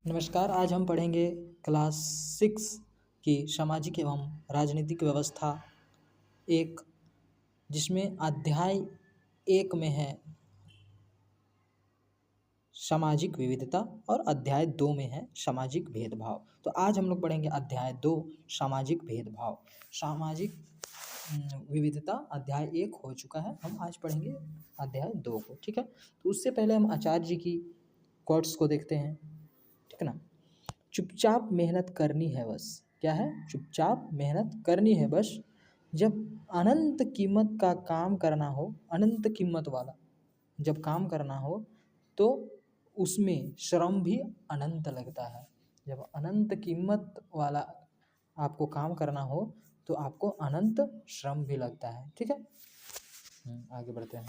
नमस्कार। आज हम पढ़ेंगे क्लास 6 की सामाजिक एवं राजनीतिक व्यवस्था एक, जिसमें अध्याय 1 में है सामाजिक विविधता और अध्याय 2 में है सामाजिक भेदभाव। तो आज हम लोग पढ़ेंगे अध्याय 2 सामाजिक भेदभाव। सामाजिक विविधता अध्याय 1 हो चुका है, हम आज पढ़ेंगे अध्याय 2 को। ठीक है, तो उससे पहले हम आचार्य जी की कोट्स को देखते हैं। ठीक है ना। चुपचाप मेहनत करनी है बस। क्या है? चुपचाप मेहनत करनी है बस। जब अनंत कीमत का काम करना हो, अनंत कीमत वाला जब काम करना हो तो उसमें श्रम भी अनंत लगता है। जब अनंत कीमत वाला आपको काम करना हो तो आपको अनंत श्रम भी लगता है। ठीक है, आगे बढ़ते हैं।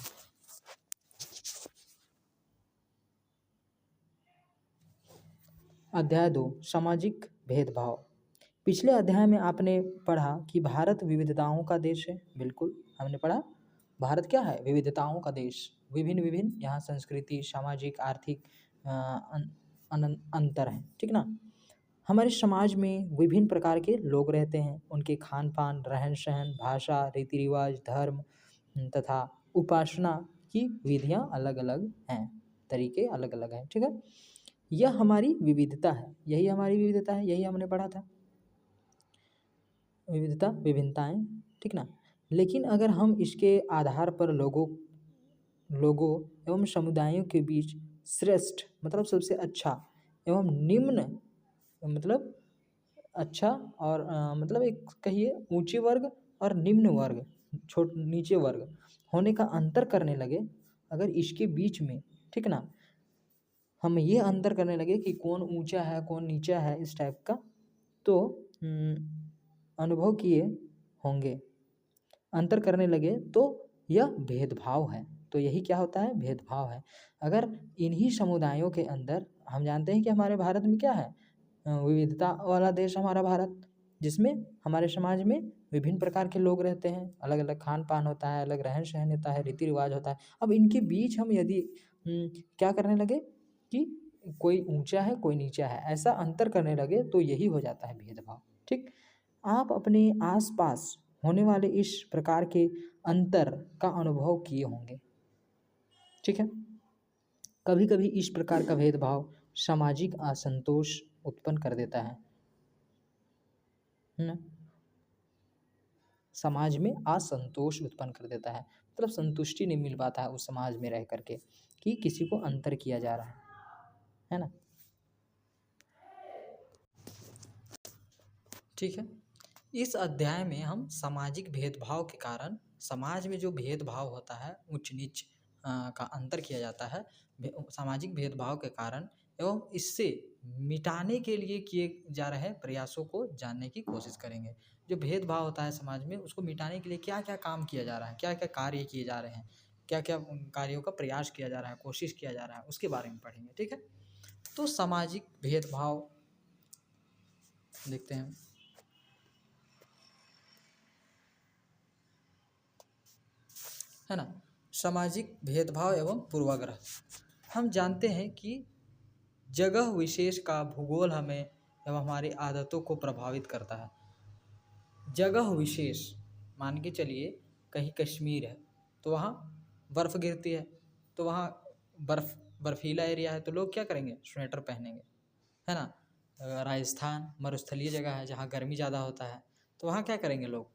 अध्याय 2 सामाजिक भेदभाव। पिछले अध्याय में आपने पढ़ा कि भारत विविधताओं का देश है। बिल्कुल, हमने पढ़ा भारत क्या है? विविधताओं का देश। विभिन्न विभिन्न यहाँ संस्कृति, सामाजिक, आर्थिक अंतर हैं। ठीक ना। हमारे समाज में विभिन्न प्रकार के लोग रहते हैं। उनके खान पान, रहन सहन, भाषा, रीति रिवाज, धर्म तथा उपासना की विधियाँ अलग अलग हैं, तरीके अलग अलग हैं। ठीक है, यह हमारी विविधता है, यही हमारी विविधता है, यही हमने पढ़ा था, विविधता विभिन्नताएं। ठीक ना। लेकिन अगर हम इसके आधार पर लोगों एवं समुदायों के बीच श्रेष्ठ मतलब सबसे अच्छा एवं निम्न मतलब अच्छा और मतलब एक कहिए ऊंचे वर्ग और निम्न वर्ग, नीचे वर्ग होने का अंतर करने लगे, अगर इसके बीच में, ठीक ना, हम ये अंतर करने लगे कि कौन ऊंचा है कौन नीचा है, इस टाइप का, तो अनुभव किए होंगे, अंतर करने लगे तो यह भेदभाव है। तो यही क्या होता है? भेदभाव है। अगर इन्हीं समुदायों के अंदर, हम जानते हैं कि हमारे भारत में क्या है, विविधता वाला देश हमारा भारत, जिसमें हमारे समाज में विभिन्न प्रकार के लोग रहते हैं, अलग अलग खान पान होता है, अलग रहन सहन होता है, रीति रिवाज होता है। अब इनके बीच हम यदि क्या करने लगे कि कोई ऊंचा है कोई नीचा है, ऐसा अंतर करने लगे तो यही हो जाता है भेदभाव। ठीक, आप अपने आसपास होने वाले इस प्रकार के अंतर का अनुभव किए होंगे। ठीक है, कभी कभी इस प्रकार का भेदभाव सामाजिक असंतोष उत्पन्न कर देता है ना, समाज में असंतोष उत्पन्न कर देता है, मतलब संतुष्टि नहीं मिल पाता है उस समाज में रह करके कि किसी को अंतर किया जा रहा है ना। ठीक है, इस अध्याय में हम सामाजिक भेदभाव के कारण, समाज में जो भेदभाव होता है, उच्च नीच का अंतर किया जाता है, सामाजिक भेदभाव के कारण एवं इससे मिटाने के लिए किए जा रहे प्रयासों को जानने की कोशिश करेंगे। जो भेदभाव होता है समाज में, उसको मिटाने के लिए क्या क्या काम किया जा रहा है, क्या क्या कार्य किए जा रहे हैं, क्या क्या कार्यों का प्रयास किया जा रहा है, कोशिश किया जा रहा है, उसके बारे में पढ़ेंगे। ठीक है, तो सामाजिक भेदभाव देखते हैं। है ना, सामाजिक भेदभाव एवं पूर्वाग्रह। हम जानते हैं कि जगह विशेष का भूगोल हमें एवं हमारी आदतों को प्रभावित करता है। जगह विशेष, मान के चलिए कहीं कश्मीर है तो वहाँ बर्फ़ गिरती है, तो वहाँ बर्फीला एरिया है तो लोग क्या करेंगे? स्वेटर पहनेंगे, है ना। राजस्थान मरुस्थलीय जगह है जहाँ गर्मी ज़्यादा होता है, तो वहाँ क्या करेंगे? लोग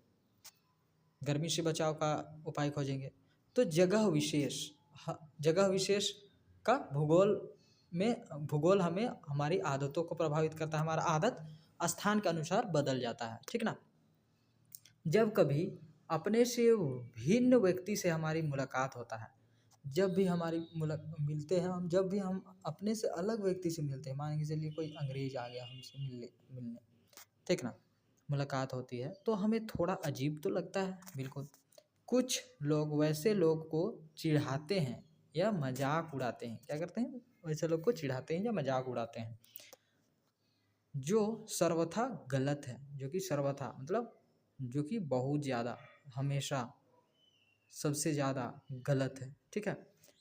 गर्मी से बचाव का उपाय खोजेंगे। तो जगह विशेष का भूगोल हमें हमारी आदतों को प्रभावित करता है। हमारा आदत स्थान के अनुसार बदल जाता है। ठीक ना। जब कभी अपने से भिन्न व्यक्ति से हमारी मुलाकात होता है, जब भी हमारी मिलते हैं हम, जब भी हम अपने से अलग व्यक्ति से मिलते हैं, मान के चलिए कोई अंग्रेज आ गया हमसे मिलने, ठीक ना, मुलाकात होती है तो हमें थोड़ा अजीब तो लगता है। बिल्कुल, कुछ लोग वैसे लोग को चिढ़ाते हैं या मजाक उड़ाते हैं। क्या करते हैं? वैसे लोग को चिढ़ाते हैं या मजाक उड़ाते हैं, जो सर्वथा गलत है, जो कि सर्वथा मतलब जो कि बहुत ज़्यादा, हमेशा सबसे ज़्यादा गलत है। ठीक है,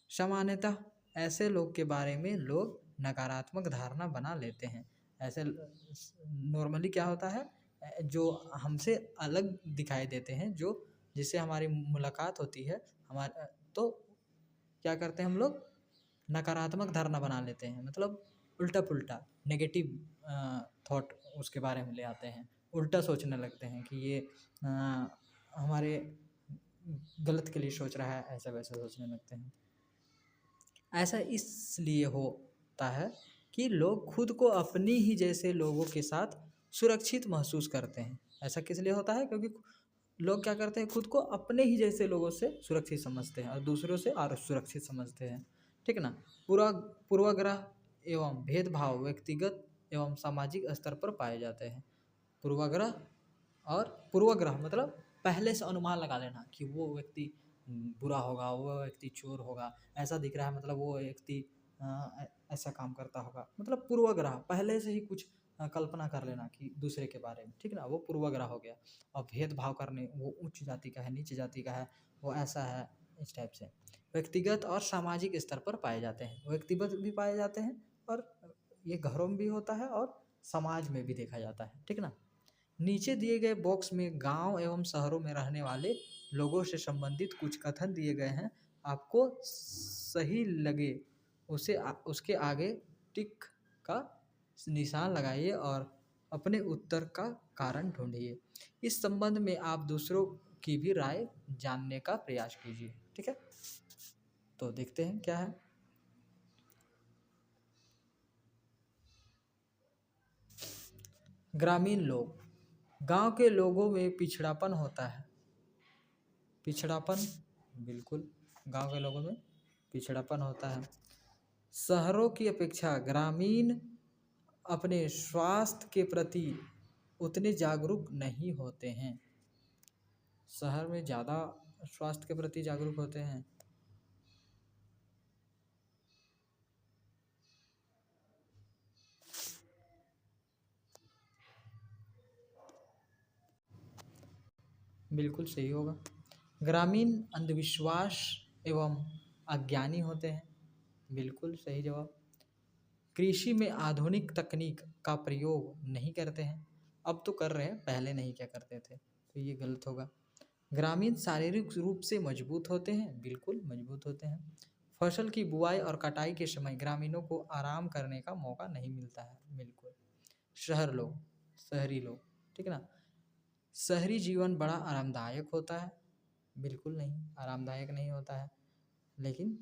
सामान्यतः ऐसे लोग के बारे में लोग नकारात्मक धारणा बना लेते हैं। ऐसे नॉर्मली क्या होता है, जो हमसे अलग दिखाई देते हैं, जो जिससे हमारी मुलाकात होती है हमारे, तो क्या करते हैं हम लोग, नकारात्मक धारणा बना लेते हैं, मतलब उल्टा पुल्टा नेगेटिव थॉट उसके बारे में ले आते हैं, उल्टा सोचने लगते हैं कि ये हमारे गलत के लिए सोच रहा है, ऐसा वैसा सोचने लगते हैं। ऐसा इसलिए होता है कि लोग खुद को अपनी ही जैसे लोगों के साथ सुरक्षित महसूस करते हैं। ऐसा किस लिए होता है, क्योंकि लोग क्या करते हैं, खुद को अपने ही जैसे लोगों से सुरक्षित समझते हैं और दूसरों से असुरक्षित समझते हैं। ठीक ना। पूर्वाग्रह एवं भेदभाव व्यक्तिगत एवं सामाजिक स्तर पर पाए जाते हैं। पूर्वाग्रह और पूर्वाग्रह मतलब पहले से अनुमान लगा लेना कि वो व्यक्ति बुरा होगा, वो व्यक्ति चोर होगा, ऐसा दिख रहा है मतलब वो व्यक्ति ऐसा काम करता होगा, मतलब पूर्वाग्रह पहले से ही कुछ कल्पना कर लेना कि दूसरे के बारे में। ठीक ना, वो पूर्वाग्रह हो गया। और भेदभाव करने, वो उच्च जाति का है, नीच जाति का है, वो ऐसा है, इस टाइप से। व्यक्तिगत और सामाजिक स्तर पर पाए जाते हैं, व्यक्तिगत भी पाए जाते हैं और ये घरों में भी होता है और समाज में भी देखा जाता है। ठीक ना। नीचे दिए गए बॉक्स में गांव एवं शहरों में रहने वाले लोगों से संबंधित कुछ कथन दिए गए हैं। आपको सही लगे उसके आगे टिक का निशान लगाइए और अपने उत्तर का कारण ढूंढिए। इस संबंध में आप दूसरों की भी राय जानने का प्रयास कीजिए। ठीक है, तो देखते हैं क्या है। ग्रामीण लोग, गांव के लोगों में पिछड़ापन होता है। पिछड़ापन, बिल्कुल, गांव के लोगों में पिछड़ापन होता है। शहरों की अपेक्षा ग्रामीण अपने स्वास्थ्य के प्रति उतने जागरूक नहीं होते हैं। शहर में ज़्यादा स्वास्थ्य के प्रति जागरूक होते हैं। बिल्कुल सही होगा। ग्रामीण अंधविश्वास एवं अज्ञानी होते हैं। बिल्कुल सही जवाब। कृषि में आधुनिक तकनीक का प्रयोग नहीं करते हैं। अब तो कर रहे हैं, पहले नहीं क्या करते थे, तो ये गलत होगा। ग्रामीण शारीरिक रूप से मजबूत होते हैं। बिल्कुल मजबूत होते हैं। फसल की बुआई और कटाई के समय ग्रामीणों को आराम करने का मौका नहीं मिलता है। बिल्कुल। शहरी लोग, ठीक है ना। शहरी जीवन बड़ा आरामदायक होता है। बिल्कुल नहीं, आरामदायक नहीं होता है, लेकिन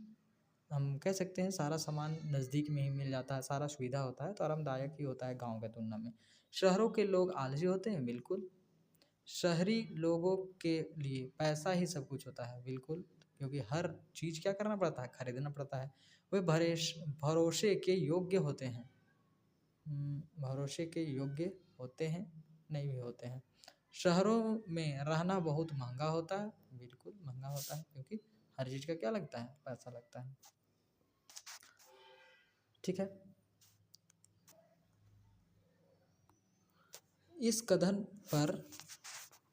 हम कह सकते हैं सारा सामान नज़दीक में ही मिल जाता है, सारा सुविधा होता है, तो आरामदायक ही होता है गांव के तुलना में। शहरों के लोग आलसी होते हैं। बिल्कुल। शहरी लोगों के लिए पैसा ही सब कुछ होता है। बिल्कुल, क्योंकि हर चीज़ क्या करना पड़ता है, खरीदना पड़ता है। वे भरोसे के योग्य होते हैं। भरोसे के योग्य होते हैं, नहीं भी होते हैं। शहरों में रहना बहुत महंगा होता है। बिल्कुल महंगा होता है, क्योंकि हर चीज़ का क्या लगता है, पैसा लगता है। ठीक है। इस कथन पर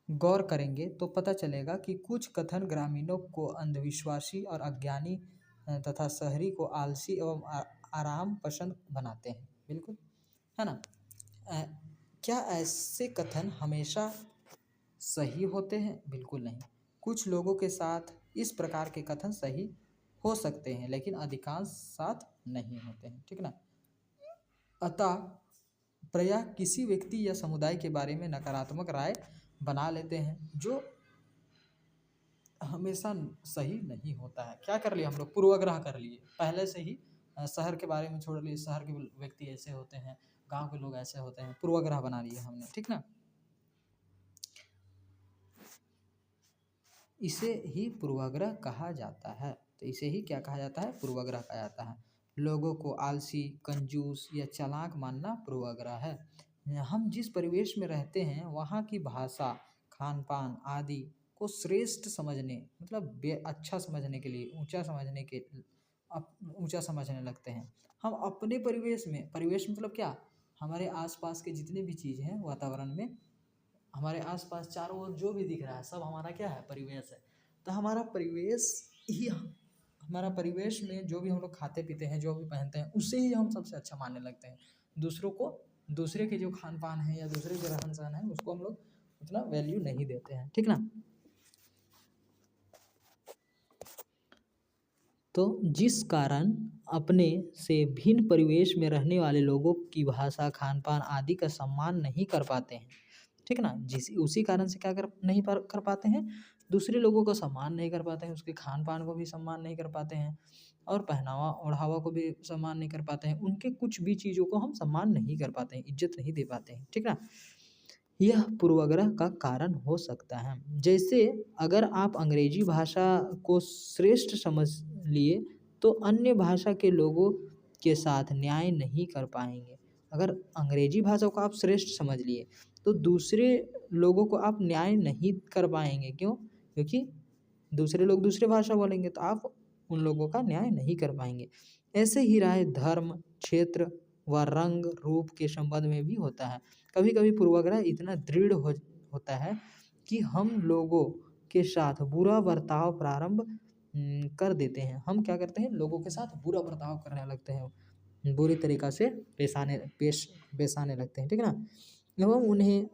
गौर करेंगे तो पता चलेगा कि कुछ कथन ग्रामीणों को अंधविश्वासी और अज्ञानी तथा शहरी को आलसी एवं आराम पसंद बनाते हैं। बिल्कुल, है ना। क्या ऐसे कथन हमेशा सही होते हैं? बिल्कुल नहीं। कुछ लोगों के साथ इस प्रकार के कथन सही हो सकते हैं, लेकिन अधिकांश साथ नहीं होते हैं। ठीक ना। अतः प्रायः किसी व्यक्ति या समुदाय के बारे में नकारात्मक राय बना लेते हैं, जो हमेशा सही नहीं होता है। क्या कर लिया हम लोग, पूर्वाग्रह कर लिए पहले से ही। शहर के बारे में छोड़ लिए, शहर के व्यक्ति ऐसे होते हैं, गांव के लोग ऐसे होते हैं, पूर्वाग्रह बना लिए हमने। ठीक ना। इसे ही पूर्वाग्रह कहा जाता है। तो इसे ही क्या कहा जाता है, पूर्वाग्रह कहा जाता है। लोगों को आलसी, कंजूस या चालाक मानना पूर्वाग्रह है। हम जिस परिवेश में रहते हैं वहाँ की भाषा, खान पान आदि को श्रेष्ठ समझने, मतलब अच्छा समझने के लिए, ऊंचा समझने लगते हैं। हम अपने परिवेश मतलब क्या, हमारे आसपास के जितने भी चीज़ हैं वातावरण में, हमारे आसपास चारों ओर जो भी दिख रहा है सब हमारा क्या है, परिवेश है। तो हमारा परिवेश ही हमारा परिवेश में जो भी हम लोग खाते पीते हैं, जो भी पहनते हैं, उससे ही हम सबसे अच्छा मानने लगते हैं। दूसरों को, दूसरे के जो खान पान है या दूसरे के रहन सहन है, उसको हम लोग उतना वैल्यू नहीं देते हैं, ठीक ना। तो जिस कारण अपने से भिन्न परिवेश में रहने वाले लोगों की भाषा, खान पान आदि का सम्मान नहीं कर पाते हैं, ठीक ना। जिस उसी कारण से क्या कर पाते हैं, दूसरे लोगों को सम्मान नहीं कर पाते हैं, उसके खान पान को भी सम्मान नहीं कर पाते हैं, और पहनावा ओढ़ावा को भी सम्मान नहीं कर पाते हैं, उनके कुछ भी चीज़ों को हम सम्मान नहीं कर पाते हैं, इज्जत नहीं दे पाते हैं, ठीक ना। यह पूर्वाग्रह का कारण हो सकता है। जैसे अगर आप अंग्रेजी भाषा को श्रेष्ठ समझ लिए तो अन्य भाषा के लोगों के साथ न्याय नहीं कर पाएंगे। अगर अंग्रेजी भाषा को आप श्रेष्ठ समझ लिए तो दूसरे लोगों को आप न्याय नहीं कर पाएंगे। क्यों? क्योंकि दूसरे लोग दूसरे भाषा बोलेंगे तो आप उन लोगों का न्याय नहीं कर पाएंगे। ऐसे ही राय धर्म, क्षेत्र व रंग रूप के संबंध में भी होता है। कभी कभी पूर्वाग्रह इतना दृढ़ होता है कि हम लोगों के साथ बुरा बर्ताव प्रारंभ कर देते हैं। हम क्या करते हैं, लोगों के साथ बुरा बर्ताव करने लगते हैं, बुरी तरीक़ा से पेश आने लगते हैं, ठीक है ना। एवं उन्हें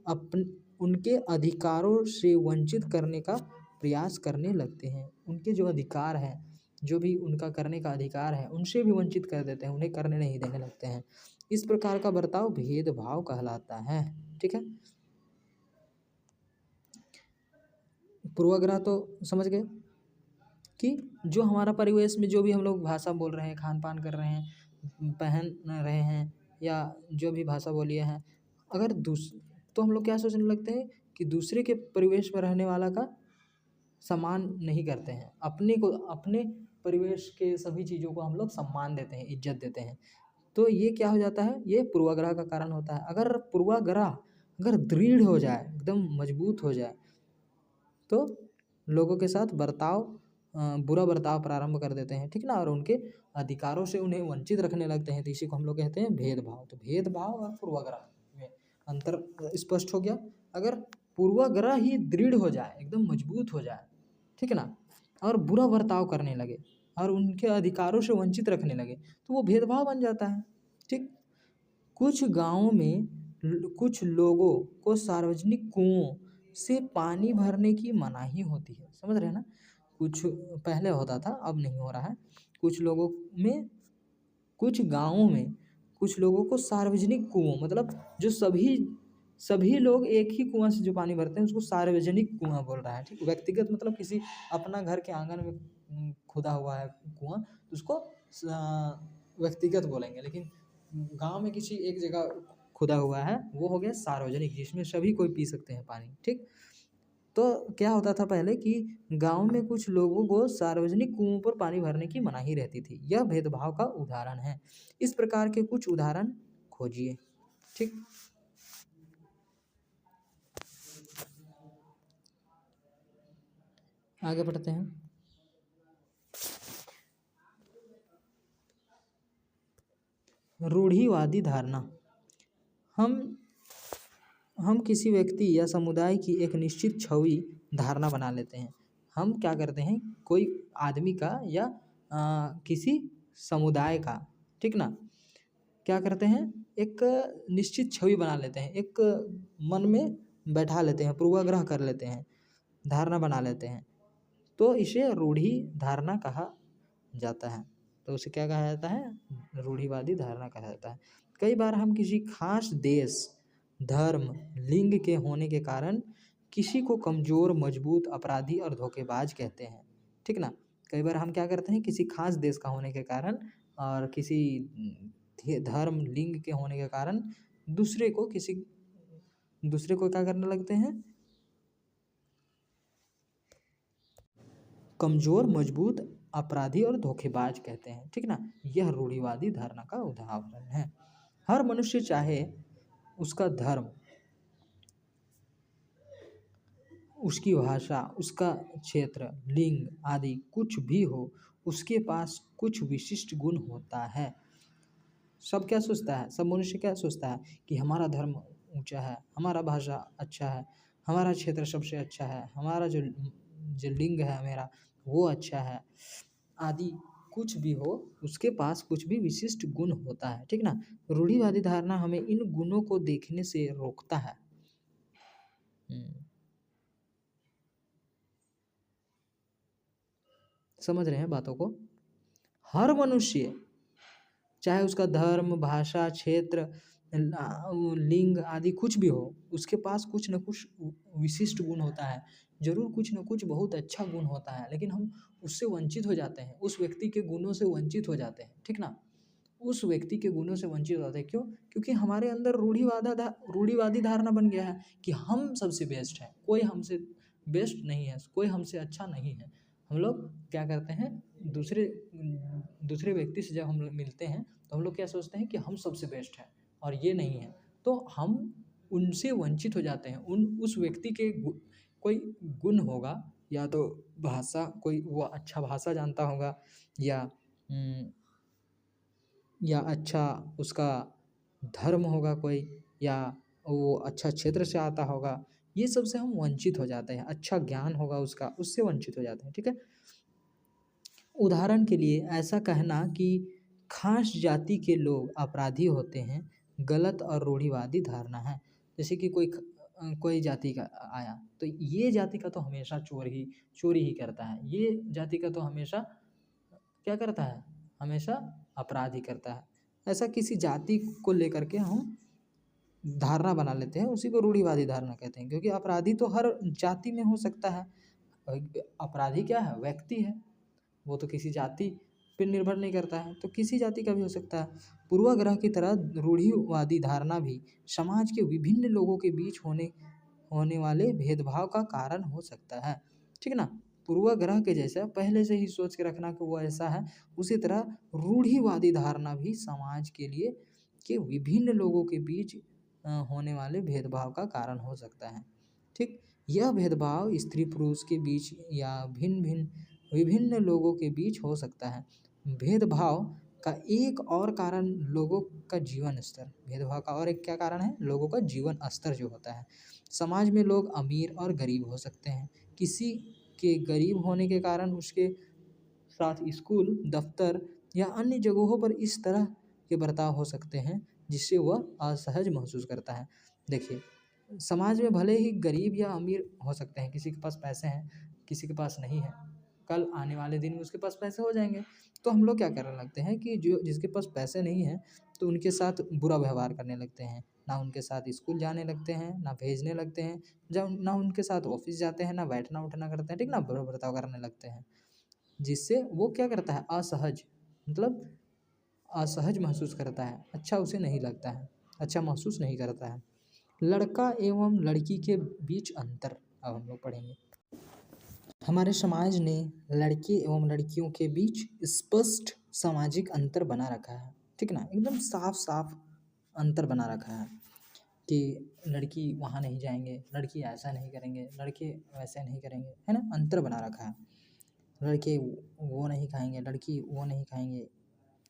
उनके अधिकारों से वंचित करने का प्रयास करने लगते हैं। उनके जो अधिकार हैं, जो भी उनका करने का अधिकार है, उनसे भी वंचित कर देते हैं, उन्हें करने नहीं देने लगते हैं। इस प्रकार का बर्ताव भेदभाव कहलाता है, ठीक है। पूर्वाग्रह तो समझ गए कि जो हमारा परिवेश में जो भी हम लोग भाषा बोल रहे हैं, खान पान कर रहे हैं, पहन रहे हैं, या जो भी भाषा बोली है, अगर तो हम लोग क्या सोचने लगते हैं कि दूसरे के परिवेश में रहने वाला का सम्मान नहीं करते हैं, अपने परिवेश के सभी चीज़ों को हम लोग सम्मान देते हैं, इज्जत देते हैं। तो ये क्या हो जाता है, ये पूर्वाग्रह का कारण होता है। अगर पूर्वाग्रह अगर दृढ़ हो जाए, एकदम मजबूत हो जाए, तो लोगों के साथ बुरा बर्ताव प्रारंभ कर देते हैं, ठीक ना। और उनके अधिकारों से उन्हें वंचित रखने लगते हैं। तो इसी को हम लोग कहते हैं भेदभाव। तो भेदभाव और पूर्वाग्रह में अंतर स्पष्ट हो गया। अगर पूर्वाग्रह ही दृढ़ हो जाए, एकदम मजबूत हो जाए, ठीक है ना, और बुरा बर्ताव करने लगे और उनके अधिकारों से वंचित रखने लगे, तो वो भेदभाव बन जाता है, ठीक। कुछ गाँवों में कुछ लोगों को सार्वजनिक कुओं से पानी भरने की मनाही होती है, समझ रहे हैं ना। कुछ पहले होता था, अब नहीं हो रहा है। कुछ गाँवों में कुछ लोगों को सार्वजनिक कुओं, मतलब जो सभी लोग एक ही कुआं से जो पानी भरते हैं, उसको सार्वजनिक कुआं बोल रहा है, ठीक। व्यक्तिगत मतलब किसी अपना घर के आंगन में खुदा हुआ है कुआं, तो उसको व्यक्तिगत बोलेंगे। लेकिन गांव में किसी एक जगह खुदा हुआ है, वो हो गया सार्वजनिक, जिसमें सभी कोई पी सकते हैं पानी, ठीक। तो क्या होता था पहले कि गांव में कुछ लोगों को सार्वजनिक कुओं पर पानी भरने की मनाही रहती थी। यह भेदभाव का उदाहरण है। इस प्रकार के कुछ उदाहरण खोजिए, ठीक। आगे बढ़ते हैं। रूढ़िवादी धारणा। हम किसी व्यक्ति या समुदाय की एक निश्चित छवि धारणा बना लेते हैं। हम क्या करते हैं, कोई आदमी का या किसी समुदाय का, ठीक ना, क्या करते हैं, एक निश्चित छवि बना लेते हैं, एक मन में बैठा लेते हैं, पूर्वाग्रह कर लेते हैं, धारणा बना लेते हैं। तो इसे रूढ़ि धारणा कहा जाता है। तो उसे क्या कहा जाता है, रूढ़िवादी धारणा कहा जाता है। कई बार हम किसी खास देश, धर्म, लिंग के होने के कारण किसी को कमज़ोर, मजबूत, अपराधी और धोखेबाज कहते हैं, ठीक ना। कई बार हम क्या करते हैं, किसी खास देश का होने के कारण और किसी धर्म, लिंग के होने के कारण दूसरे को क्या करने लगते हैं, कमज़ोर, मजबूत, अपराधी और धोखेबाज कहते हैं, ठीक ना। यह रूढ़िवादी धारणा का उदाहरण है। हर मनुष्य, चाहे उसका धर्म, उसकी भाषा, उसका क्षेत्र, लिंग आदि कुछ भी हो, उसके पास कुछ विशिष्ट गुण होता है। सब क्या सोचता है, सब मनुष्य क्या सोचता है कि हमारा धर्म ऊंचा है, हमारा भाषा अच्छा है, हमारा क्षेत्र सबसे अच्छा है, हमारा जो लिंग है मेरा वो अच्छा है, आदि कुछ भी हो, उसके पास कुछ भी विशिष्ट गुण होता है, ठीक ना। रूढ़िवादी धारणा हमें इन गुणों को देखने से रोकता है। समझ रहे हैं बातों को। हर मनुष्य, चाहे उसका धर्म, भाषा, क्षेत्र, लिंग आदि कुछ भी हो, उसके पास कुछ न कुछ विशिष्ट गुण होता है। जरूर कुछ न कुछ बहुत अच्छा गुण होता है, लेकिन हम उससे वंचित हो जाते हैं, उस व्यक्ति के गुणों से वंचित हो जाते हैं, ठीक ना। उस व्यक्ति के गुणों से वंचित हो जाते हैं, क्यों? क्योंकि हमारे अंदर रूढ़िवादी धारणा बन गया है कि हम सबसे बेस्ट हैं, कोई हमसे बेस्ट नहीं है, कोई हमसे अच्छा नहीं है। हम लोग क्या करते हैं, दूसरे व्यक्ति से जब हम लोग मिलते हैं तो हम लोग क्या सोचते हैं कि हम सबसे बेस्ट हैं और ये नहीं है, तो हम उनसे वंचित हो जाते हैं। उस व्यक्ति के कोई गुण होगा, या तो भाषा, कोई वो अच्छा भाषा जानता होगा, या अच्छा उसका धर्म होगा कोई, या वो अच्छा क्षेत्र से आता होगा, ये सब से हम वंचित हो जाते हैं। अच्छा ज्ञान होगा उसका, उससे वंचित हो जाते हैं, ठीक है। उदाहरण के लिए ऐसा कहना कि खास जाति के लोग अपराधी होते हैं, गलत और रूढ़िवादी धारणा है। जैसे कि कोई जाति का आया, तो ये जाति का तो हमेशा चोरी ही करता है, ये जाति का तो हमेशा क्या करता है, हमेशा अपराध ही करता है। ऐसा किसी जाति को लेकर के हम धारणा बना लेते हैं, उसी को रूढ़िवादी धारणा कहते हैं। क्योंकि अपराधी तो हर जाति में हो सकता है। अपराधी क्या है, व्यक्ति है, वो तो किसी जाति पर निर्भर नहीं करता है, तो किसी जाति का भी हो सकता है। पूर्वाग्रह की तरह रूढ़िवादी धारणा भी समाज के विभिन्न लोगों के बीच होने वाले भेदभाव का कारण हो सकता है, ठीक ना। पूर्वाग्रह के जैसा पहले से ही सोच के रखना कि वो ऐसा है, उसी तरह रूढ़िवादी धारणा भी समाज के विभिन्न लोगों के बीच होने वाले भेदभाव का कारण हो सकता है, ठीक। यह भेदभाव स्त्री पुरुष के बीच या विभिन्न लोगों के बीच हो सकता है। भेदभाव का एक और कारण लोगों का जीवन स्तर, भेदभाव का और एक क्या कारण है, लोगों का जीवन स्तर जो होता है। समाज में लोग अमीर और गरीब हो सकते हैं। किसी के गरीब होने के कारण उसके साथ स्कूल, दफ्तर या अन्य जगहों पर इस तरह के बर्ताव हो सकते हैं जिससे वह असहज महसूस करता है। देखिए, समाज में भले ही गरीब या अमीर हो सकते हैं, किसी के पास पैसे हैं, किसी के पास नहीं है, कल आने वाले दिन में उसके पास पैसे हो जाएंगे, तो हम लोग क्या करने लगते हैं कि जिसके पास पैसे नहीं है तो उनके साथ बुरा व्यवहार करने लगते हैं, ना उनके साथ स्कूल जाने लगते हैं, ना भेजने लगते हैं, जब ना उनके साथ ऑफिस जाते हैं, ना बैठना उठना करते हैं, ठीक ना, बुरा बर्ताव करने लगते हैं, जिससे वो क्या करता है, असहज, मतलब असहज महसूस करता है, अच्छा उसे नहीं लगता है, अच्छा महसूस नहीं करता है। लड़का एवं लड़की के बीच अंतर अब हम लोग पढ़ेंगे। हमारे समाज ने लड़के एवं लड़कियों के बीच स्पष्ट सामाजिक अंतर बना रखा है, ठीक ना, एकदम साफ साफ अंतर बना रखा है कि लड़की वहाँ नहीं जाएंगे, लड़की ऐसा नहीं करेंगे, लड़के वैसे नहीं करेंगे, है ना, अंतर बना रखा है। लड़के वो नहीं खाएंगे, लड़की वो नहीं खाएंगे,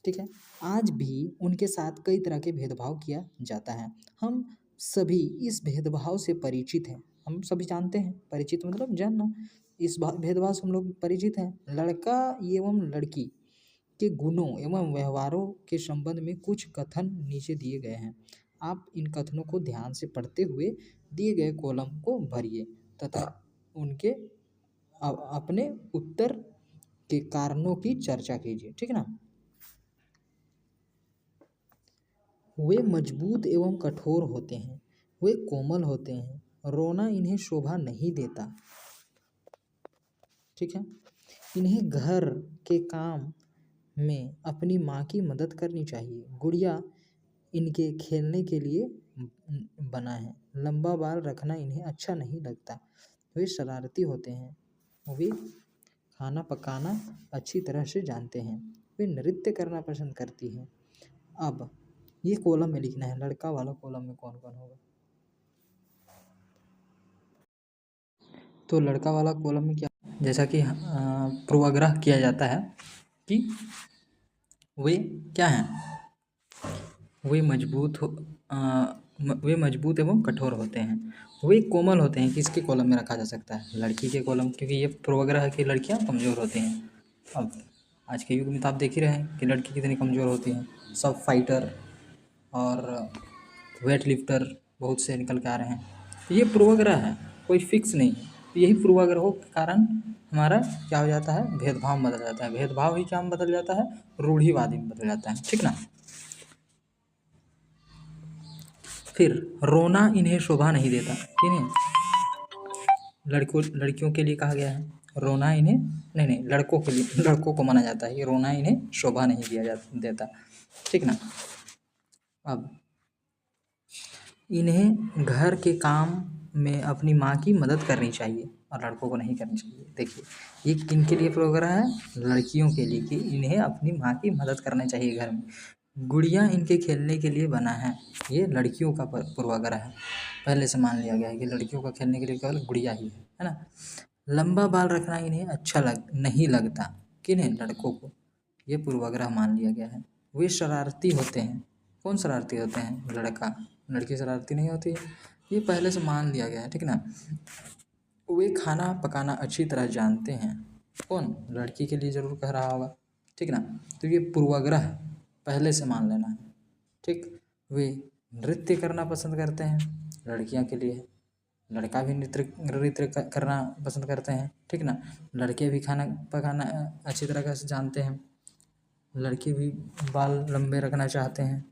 ठीक है। आज भी उनके साथ कई तरह के भेदभाव किया जाता है। हम सभी इस भेदभाव से परिचित हैं, हम सभी जानते हैं, परिचित मतलब जानना, इस भेदभाव से हम लोग परिचित हैं। लड़का एवं लड़की के गुणों एवं व्यवहारों के संबंध में कुछ कथन नीचे दिए गए हैं। आप इन कथनों को ध्यान से पढ़ते हुए दिए गए कॉलम को भरिए तथा उनके अपने उत्तर के कारणों की चर्चा कीजिए, ठीक ना। वे मजबूत एवं कठोर होते हैं, वे कोमल होते हैं, रोना इन्हें शोभा नहीं देता, ठीक है। इन्हें घर के काम में अपनी माँ की मदद करनी चाहिए। गुड़िया इनके खेलने के लिए बना है। लंबा बाल रखना इन्हें अच्छा नहीं लगता। वे शरारती होते हैं। वे खाना पकाना अच्छी तरह से जानते हैं। वे नृत्य करना पसंद करती हैं। अब ये कॉलम में लिखना है, लड़का वाला कॉलम में कौन कौन होगा। तो लड़का वाला कॉलम में क्या, जैसा कि पूर्वाग्रह किया जाता है कि वे क्या हैं, वे मजबूत एवं कठोर होते हैं। वे कोमल होते हैं, किसके कॉलम में रखा जा सकता है, लड़की के कॉलम, क्योंकि ये पूर्वाग्रह है कि लड़कियां कमज़ोर होती हैं। अब आज के युग में तो आप देख ही रहे हैं कि लड़की कितनी कमज़ोर होती हैं। सब फाइटर और वेट लिफ्टर बहुत से निकल के आ रहे हैं। तो ये पूर्वाग्रह है, कोई फिक्स नहीं है। तो यही पूर्वाग्रहों के कारण हमारा क्या हो जाता है, भेदभाव में बदल जाता है। भेदभाव ही क्या में बदल जाता है, रूढ़िवादी में बदल जाता है, ठीक ना। फिर रोना इन्हें शोभा नहीं देता, किन्हें, लड़कियों के लिए कहा गया है। रोना इन्हें, नहीं नहीं, लड़कों के लिए, लड़कों को माना जाता है कि रोना इन्हें शोभा नहीं देता, ठीक ना। अब इन्हें घर के काम में अपनी माँ की मदद करनी चाहिए और लड़कों को नहीं करनी चाहिए। देखिए, ये किन के लिए प्रोग्राम है, लड़कियों के लिए, कि इन्हें अपनी माँ की मदद करनी चाहिए घर में। गुड़िया इनके खेलने के लिए बना है, ये लड़कियों का पूर्वाग्रह है। पहले से मान लिया गया है कि लड़कियों का खेलने के लिए केवल गुड़िया ही है ना। लंबा बाल रखना इन्हें अच्छा नहीं लगता, किन्हें, लड़कों को, ये पूर्वाग्रह मान लिया गया है। वे शरारती होते हैं। कौन शरारती होते हैं, लड़का, लड़की शरारती नहीं होती है, ये पहले से मान लिया गया है, ठीक ना। वे खाना पकाना अच्छी तरह जानते हैं, कौन, लड़की के लिए ज़रूर कह रहा होगा, ठीक ना। तो ये पूर्वाग्रह पहले से मान लेना है, ठीक। वे नृत्य करना पसंद करते हैं, लड़कियां के लिए है। लड़का भी नृत्य करना पसंद करते हैं, ठीक ना। लड़के भी खाना पकाना अच्छी तरह से जानते हैं। लड़के भी बाल लंबे रखना चाहते हैं,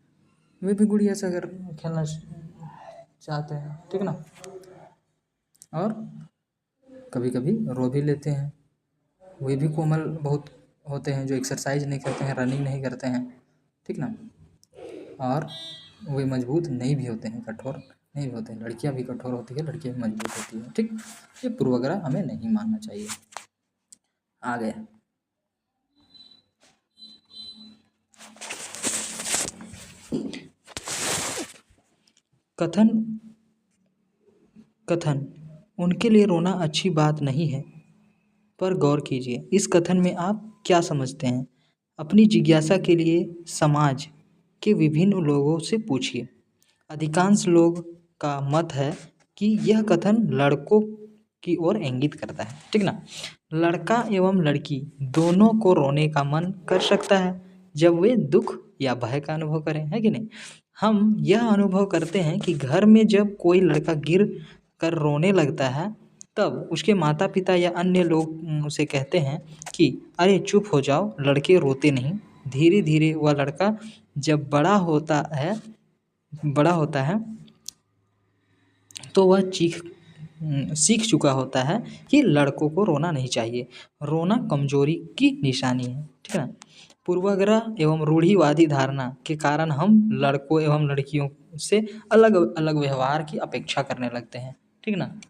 वे भी गुड़िया से अगर खेलना चाहते हैं, ठीक ना। और कभी कभी रो भी लेते हैं। वे भी कोमल बहुत होते हैं, जो एक्सरसाइज नहीं करते हैं, रनिंग नहीं करते हैं, ठीक ना। और वे मजबूत नहीं भी होते हैं, कठोर नहीं भी होते हैं। लड़कियां भी कठोर होती है, लड़कियां भी मजबूत होती है, ठीक। ये पूर्वाग्रह हमें नहीं मानना चाहिए। आगे कथन, कथन उनके लिए रोना अच्छी बात नहीं है, पर गौर कीजिए इस कथन में आप क्या समझते हैं। अपनी जिज्ञासा के लिए समाज के विभिन्न लोगों से पूछिए। अधिकांश लोग का मत है कि यह कथन लड़कों की ओर इंगित करता है, ठीक ना। लड़का एवं लड़की दोनों को रोने का मन कर सकता है जब वे दुख या भय का अनुभव करें, है कि नहीं। हम यह अनुभव करते हैं कि घर में जब कोई लड़का गिर कर रोने लगता है, तब उसके माता पिता या अन्य लोग उसे कहते हैं कि अरे चुप हो जाओ, लड़के रोते नहीं। धीरे धीरे वह लड़का जब बड़ा होता है तो वह सीख चुका होता है कि लड़कों को रोना नहीं चाहिए, रोना कमजोरी की निशानी है, ठीक है। पूर्वाग्रह एवं रूढ़िवादी धारणा के कारण हम लड़कों एवं लड़कियों से अलग अलग व्यवहार की अपेक्षा करने लगते हैं, ठीक ना।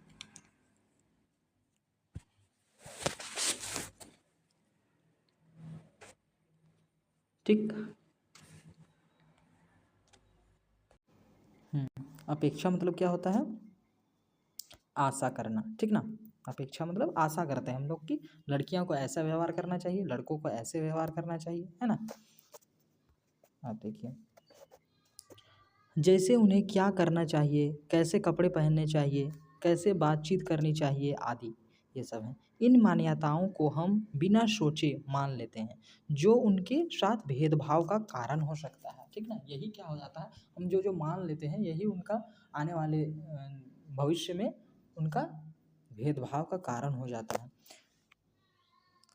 ठीक। अपेक्षा मतलब क्या होता है, आशा करना, ठीक ना। अपेक्षा मतलब आशा करते हैं हम लोग कि लड़कियों को ऐसा व्यवहार करना चाहिए, लड़कों को ऐसे व्यवहार करना चाहिए, है ना। आप देखिए, जैसे उन्हें क्या करना चाहिए, कैसे कपड़े पहनने चाहिए, कैसे बातचीत करनी चाहिए आदि, ये सब है। इन मान्यताओं को हम बिना सोचे मान लेते हैं, जो उनके साथ भेदभाव का कारण हो सकता है, ठीक ना। यही क्या हो जाता है, हम जो जो मान लेते हैं यही उनका आने वाले भविष्य में उनका भेदभाव का कारण हो जाता है।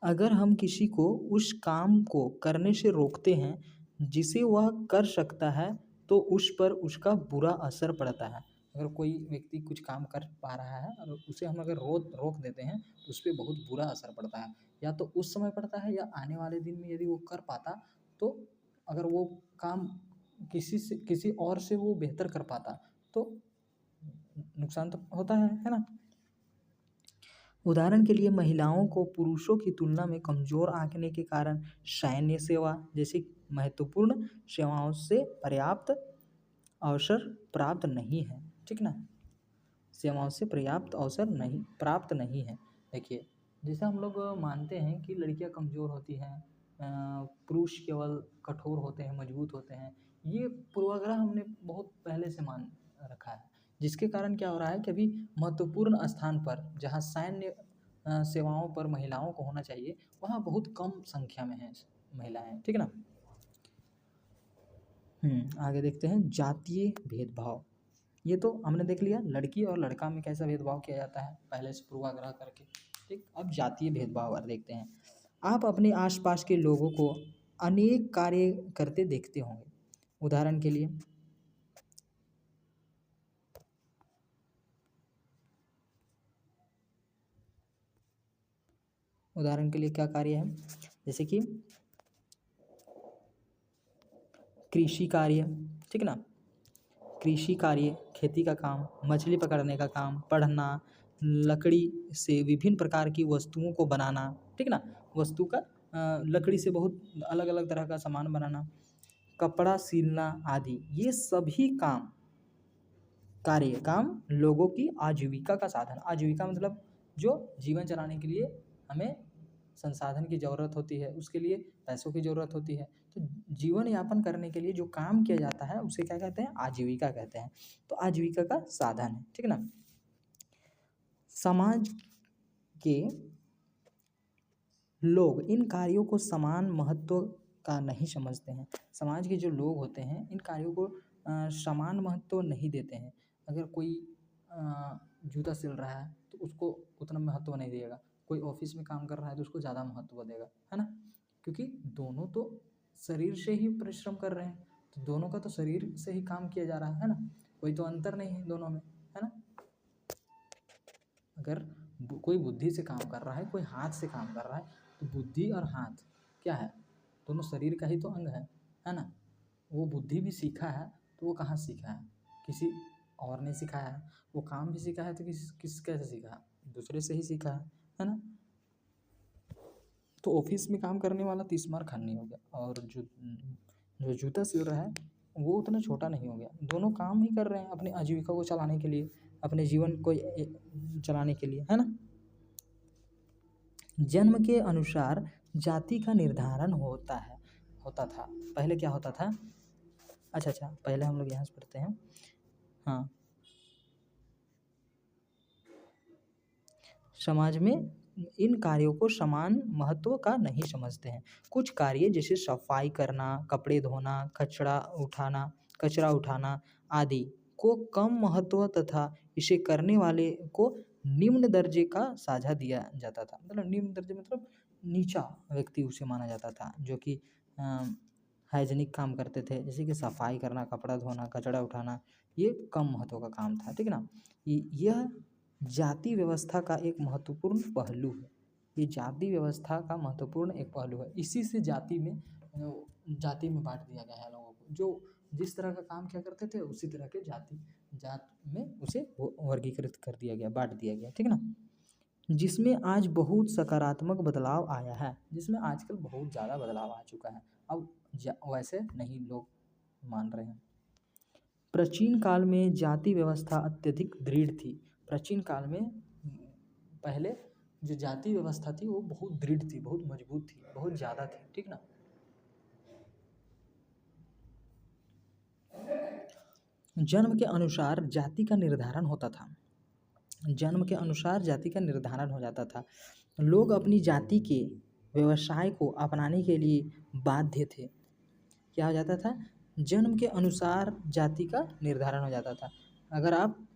अगर हम किसी को उस काम को करने से रोकते हैं जिसे वह कर सकता है, तो उस पर उसका बुरा असर पड़ता है। अगर कोई व्यक्ति कुछ काम कर पा रहा है और उसे हम अगर रोक देते हैं तो उस पर बहुत बुरा असर पड़ता है। या तो उस समय पड़ता है या आने वाले दिन में यदि वो कर पाता, तो अगर वो काम किसी और से वो बेहतर कर पाता तो नुकसान तो होता है ना। उदाहरण के लिए महिलाओं को पुरुषों की तुलना में कमज़ोर आंकने के कारण सैन्य सेवा जैसी महत्वपूर्ण सेवाओं से पर्याप्त अवसर प्राप्त नहीं है, ठीक ना। सेवाओं से पर्याप्त अवसर नहीं प्राप्त नहीं है। देखिए, जैसे हम लोग मानते हैं कि लड़कियां कमज़ोर होती हैं, पुरुष केवल कठोर होते हैं, मजबूत होते हैं, ये पूर्वाग्रह हमने बहुत पहले से मान रखा है। जिसके कारण क्या हो रहा है कि अभी महत्वपूर्ण स्थान पर जहाँ सैन्य सेवाओं पर महिलाओं को होना चाहिए, वहाँ बहुत कम संख्या में है महिलाएं, ठीक है ना। आगे देखते हैं जातीय भेदभाव। ये तो हमने देख लिया लड़की और लड़का में कैसा भेदभाव किया जाता है पहले से पूर्वाग्रह करके, ठीक। अब जातीय भेदभाव और देखते हैं। आप अपने आसपास के लोगों को अनेक कार्य करते देखते होंगे। उदाहरण के लिए क्या कार्य है, जैसे कि कृषि कार्य, ठीक ना, कृषि कार्य, खेती का काम, मछली पकड़ने का काम, पढ़ना, लकड़ी से विभिन्न प्रकार की वस्तुओं को बनाना, ठीक ना, वस्तु का लकड़ी से बहुत अलग अलग तरह का सामान बनाना, कपड़ा सिलना आदि, ये सभी काम लोगों की आजीविका का साधन। आजीविका मतलब जो जीवन चलाने के लिए हमें संसाधन की ज़रूरत होती है, उसके लिए पैसों की ज़रूरत होती है, तो जीवन यापन करने के लिए जो काम किया जाता है उसे क्या कहते हैं, आजीविका कहते हैं। तो आजीविका का साधन है, ठीक है ना। समाज के लोग इन कार्यों को समान महत्व का नहीं समझते हैं। समाज के जो लोग होते हैं इन कार्यों को समान महत्व नहीं देते हैं। अगर कोई जूता सिल रहा है तो उसको उतना महत्व नहीं देगा, कोई ऑफिस में काम कर रहा है तो उसको ज़्यादा महत्व देगा, है ना, क्योंकि दोनों तो शरीर से ही परिश्रम कर रहे हैं, तो दोनों का तो शरीर से ही काम किया जा रहा है ना, कोई तो अंतर नहीं है दोनों में, है ना। अगर कोई बुद्धि से काम कर रहा है, कोई हाथ से काम कर रहा है, तो बुद्धि और हाथ क्या है, दोनों शरीर का ही तो अंग है ना। वो बुद्धि भी सीखा है तो वो कहाँ सीखा है, किसी और ने सिखाया है। वो काम भी सीखा है तो किस कैसे सीखा है, दूसरे से ही सीखा है ना। तो ऑफिस में काम करने वाला 30 मार खानी हो गया, और जो जूता सिल रहा है वो उतना छोटा नहीं हो गया। दोनों काम ही कर रहे हैं अपनी आजीविका को चलाने के लिए, अपने जीवन को चलाने के लिए, है ना। जन्म के अनुसार जाति का निर्धारण होता था। पहले क्या होता था, अच्छा पहले हम लोग यहाँ से पढ़ते हैं। हाँ, समाज में इन कार्यों को समान महत्व का नहीं समझते हैं। कुछ कार्य जैसे सफाई करना, कपड़े धोना, कचरा उठाना आदि को कम महत्व तथा इसे करने वाले को निम्न दर्जे का साझा दिया जाता था। मतलब निम्न दर्जे मतलब नीचा व्यक्ति उसे माना जाता था, जो कि हाइजीनिक काम करते थे, जैसे कि सफाई करना, कपड़ा धोना, कचरा उठाना, ये कम महत्व का काम था, ठीक ना। यह जाति व्यवस्था का एक महत्वपूर्ण पहलू है। ये जाति व्यवस्था का महत्वपूर्ण एक पहलू है। इसी से जाति में बांट दिया गया है लोगों को। जो जिस तरह का काम किया करते थे उसी तरह के जात में उसे वर्गीकृत कर दिया गया, बांट दिया गया, ठीक ना। जिसमें आज बहुत सकारात्मक बदलाव आया है, जिसमें आजकल बहुत ज़्यादा बदलाव आ चुका है। अब वैसे नहीं लोग मान रहे हैं। प्राचीन काल में जाति व्यवस्था अत्यधिक दृढ़ थी। प्राचीन काल में पहले जो जाति व्यवस्था थी वो बहुत दृढ़ थी, बहुत मजबूत थी, बहुत ज़्यादा थी, ठीक ना। जन्म के अनुसार जाति का निर्धारण होता था। जन्म के अनुसार जाति का निर्धारण हो जाता था। लोग अपनी जाति के व्यवसाय को अपनाने के लिए बाध्य थे। क्या हो जाता था, जन्म के अनुसार जाति का निर्धारण हो जाता था। अगर आप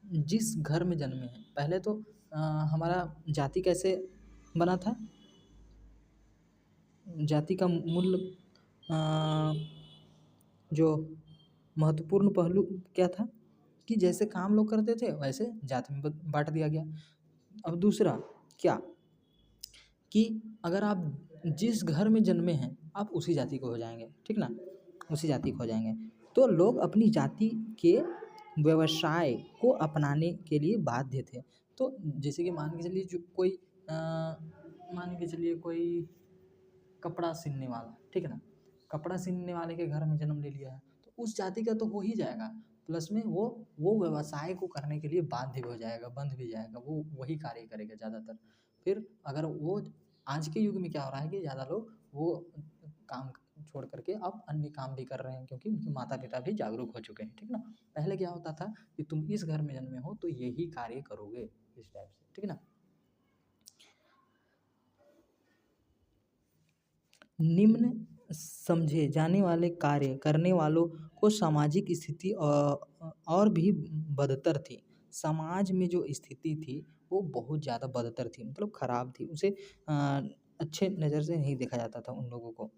जिस घर में जन्मे हैं, पहले तो हमारा जाति कैसे बना था, जाति का मूल जो महत्वपूर्ण पहलू क्या था कि जैसे काम लोग करते थे वैसे जाति में बांट दिया गया। अब दूसरा क्या कि अगर आप जिस घर में जन्मे हैं आप उसी जाति को हो जाएंगे, ठीक ना, उसी जाति को हो जाएंगे। तो लोग अपनी जाति के व्यवसाय को अपनाने के लिए बाध्य थे। तो जैसे कि मान के चलिए कोई कपड़ा सिलने वाला, ठीक है ना, कपड़ा सिलने वाले के घर में जन्म ले लिया है तो उस जाति का तो हो ही जाएगा, प्लस में वो व्यवसाय को करने के लिए बाध्य भी हो जाएगा, बंध भी जाएगा, वो वही कार्य करेगा ज़्यादातर। फिर अगर वो आज के युग में क्या हो रहा है कि ज़्यादा लोग वो काम छोड़ करके अब अन्य काम भी कर रहे हैं, क्योंकि उनके माता पिता भी जागरूक हो चुके हैं, ठीक ना। पहले क्या होता था कि तुम इस घर में जन्मे हो तो यही कार्य करोगे, इस टाइप से, ठीक ना। निम्न समझे जाने वाले कार्य करने वालों को सामाजिक स्थिति और भी बदतर थी। समाज में जो स्थिति थी वो बहुत ज़्यादा बदतर थी, मतलब खराब थी। उसे अच्छे नज़र से नहीं देखा जाता था उन लोगों को,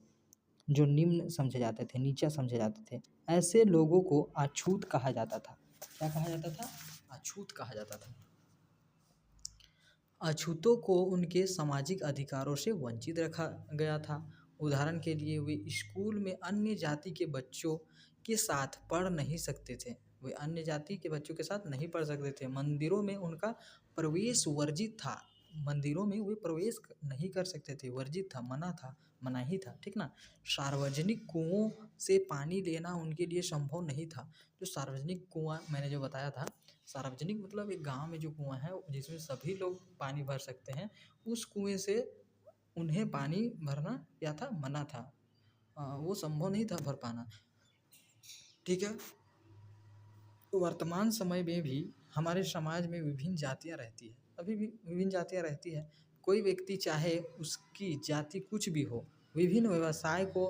जो निम्न समझे जाते थे, नीचा समझे जाते थे। ऐसे लोगों को अछूत कहा जाता था। क्या कहा जाता था? अछूत कहा जाता था। अछूतों को उनके सामाजिक अधिकारों से वंचित रखा गया था। उदाहरण के लिए वे स्कूल में अन्य जाति के बच्चों के साथ पढ़ नहीं सकते थे। वे अन्य जाति के बच्चों के साथ नहीं पढ़ सकते थे। मंदिरों में उनका प्रवेश वर्जित था। मंदिरों में वे प्रवेश नहीं कर सकते थे, वर्जित था, मना था, मनाही था, ठीक ना। सार्वजनिक कुओं से पानी लेना उनके लिए संभव नहीं था। जो सार्वजनिक कुआं मैंने जो बताया था, सार्वजनिक मतलब एक गांव में जो कुआं है जिसमें सभी लोग पानी भर सकते हैं, उस कुएं से उन्हें पानी भरना क्या था? मना था। वो संभव नहीं था भर पाना, ठीक है। वर्तमान समय में भी हमारे समाज में विभिन्न जातियाँ रहती है, अभी भी विभिन्न जातियाँ रहती है। कोई व्यक्ति चाहे उसकी जाति कुछ भी हो, विभिन्न व्यवसाय को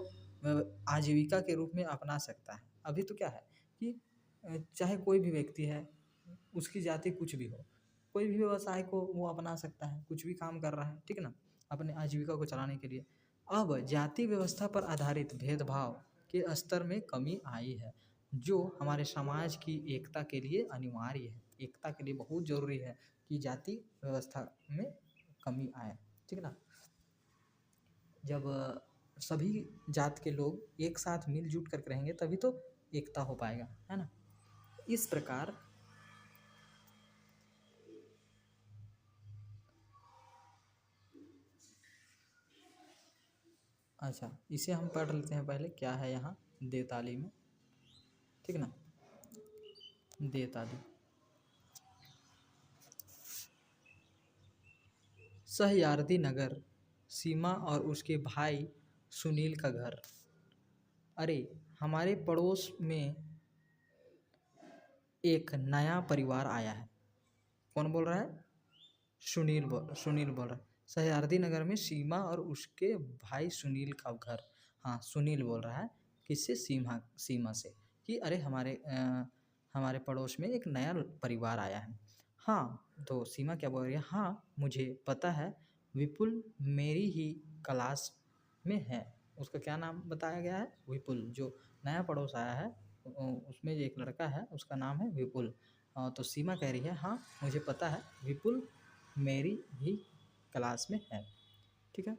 आजीविका के रूप में अपना सकता है। अभी तो क्या है कि चाहे कोई भी व्यक्ति है, उसकी जाति कुछ भी हो, कोई भी व्यवसाय को वो अपना सकता है, कुछ भी काम कर रहा है, ठीक ना, अपने आजीविका को चलाने के लिए। अब जाति व्यवस्था पर आधारित भेदभाव के स्तर में कमी आई है, जो हमारे समाज की एकता के लिए अनिवार्य है। एकता के लिए बहुत ज़रूरी है कि जाति व्यवस्था में कमी आए, ठीक ना। जब सभी जात के लोग एक साथ मिलजुल करके रहेंगे तभी तो एकता हो पाएगा, है ना। इस प्रकार अच्छा, इसे हम पढ़ लेते हैं पहले, क्या है यहाँ देवताली में, ठीक ना। देवताली, सहयाद्रि नगर, सीमा और उसके भाई सुनील का घर। अरे, हमारे पड़ोस में एक नया परिवार आया है। कौन बोल रहा है? सुनील बोल रहा है। सहयाद्रि नगर में सीमा और उसके भाई सुनील का घर। हाँ, सुनील बोल रहा है, किससे? सीमा से, कि अरे हमारे पड़ोस में एक नया परिवार आया है। हाँ, तो सीमा क्या बोल रही है? हाँ, मुझे पता है, विपुल मेरी ही क्लास में है। उसका क्या नाम बताया गया है? विपुल। जो नया पड़ोस आया है उसमें जो एक लड़का है उसका नाम है विपुल। तो सीमा कह रही है, हाँ मुझे पता है, विपुल मेरी ही क्लास में है, ठीक है।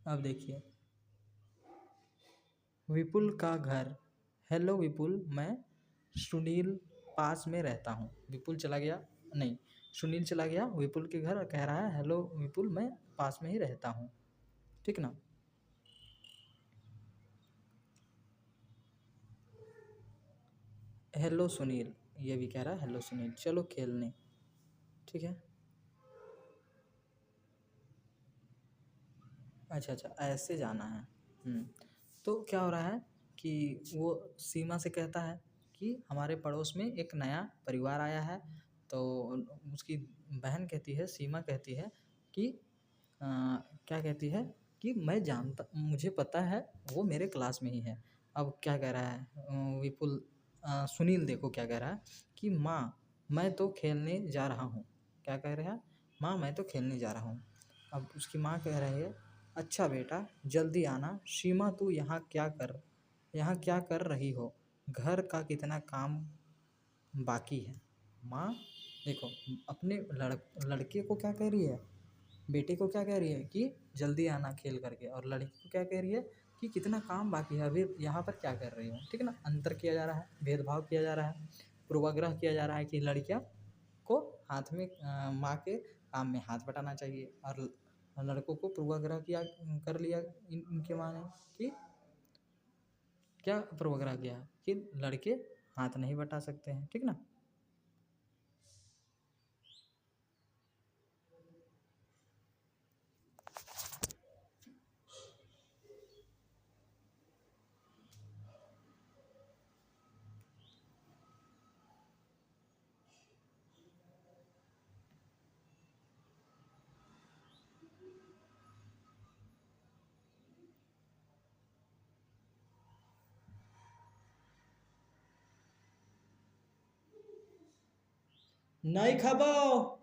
अब देखिए, विपुल का घर। हेलो विपुल, मैं सुनील पास में रहता हूँ। विपुल चला गया, नहीं, सुनील चला गया विपुल के घर और कह रहा है, हेलो विपुल, मैं पास में ही रहता हूँ, ठीक ना। हेलो सुनील, ये भी कह रहा है हेलो सुनील, चलो खेलने, ठीक है। अच्छा अच्छा, ऐसे जाना है। तो क्या हो रहा है कि वो सीमा से कहता है कि हमारे पड़ोस में एक नया परिवार आया है। तो उसकी बहन कहती है, सीमा कहती है कि क्या कहती है कि मैं जानता, मुझे पता है, वो मेरे क्लास में ही है। अब क्या कह रहा है विपुल, सुनील देखो क्या कह रहा है कि माँ मैं तो खेलने जा रहा हूँ। क्या कह रहा है? माँ मैं तो खेलने जा रहा हूँ। अब उसकी माँ कह रही है, अच्छा बेटा जल्दी आना। सीमा तू यहाँ क्या कर रही हो? घर का कितना काम बाकी है? माँ देखो, अपने लड़के को क्या कह रही है, बेटे को क्या कह रही है कि जल्दी आना खेल करके, और लड़की को क्या कह रही है कि कितना काम बाकी है, अभी यहाँ पर क्या कर रही हो, ठीक है ना। अंतर किया जा रहा है, भेदभाव किया जा रहा है, पूर्वाग्रह किया जा रहा है कि लड़कियाँ को हाथ में माँ के काम में हाथ बटाना चाहिए, और लड़कों को पूर्वाग्रह किया कर लिया इनके माँ ने कि क्या पूर्वाग्रह किया कि लड़के हाथ नहीं बटा सकते हैं, ठीक ना। नहीं खाबो।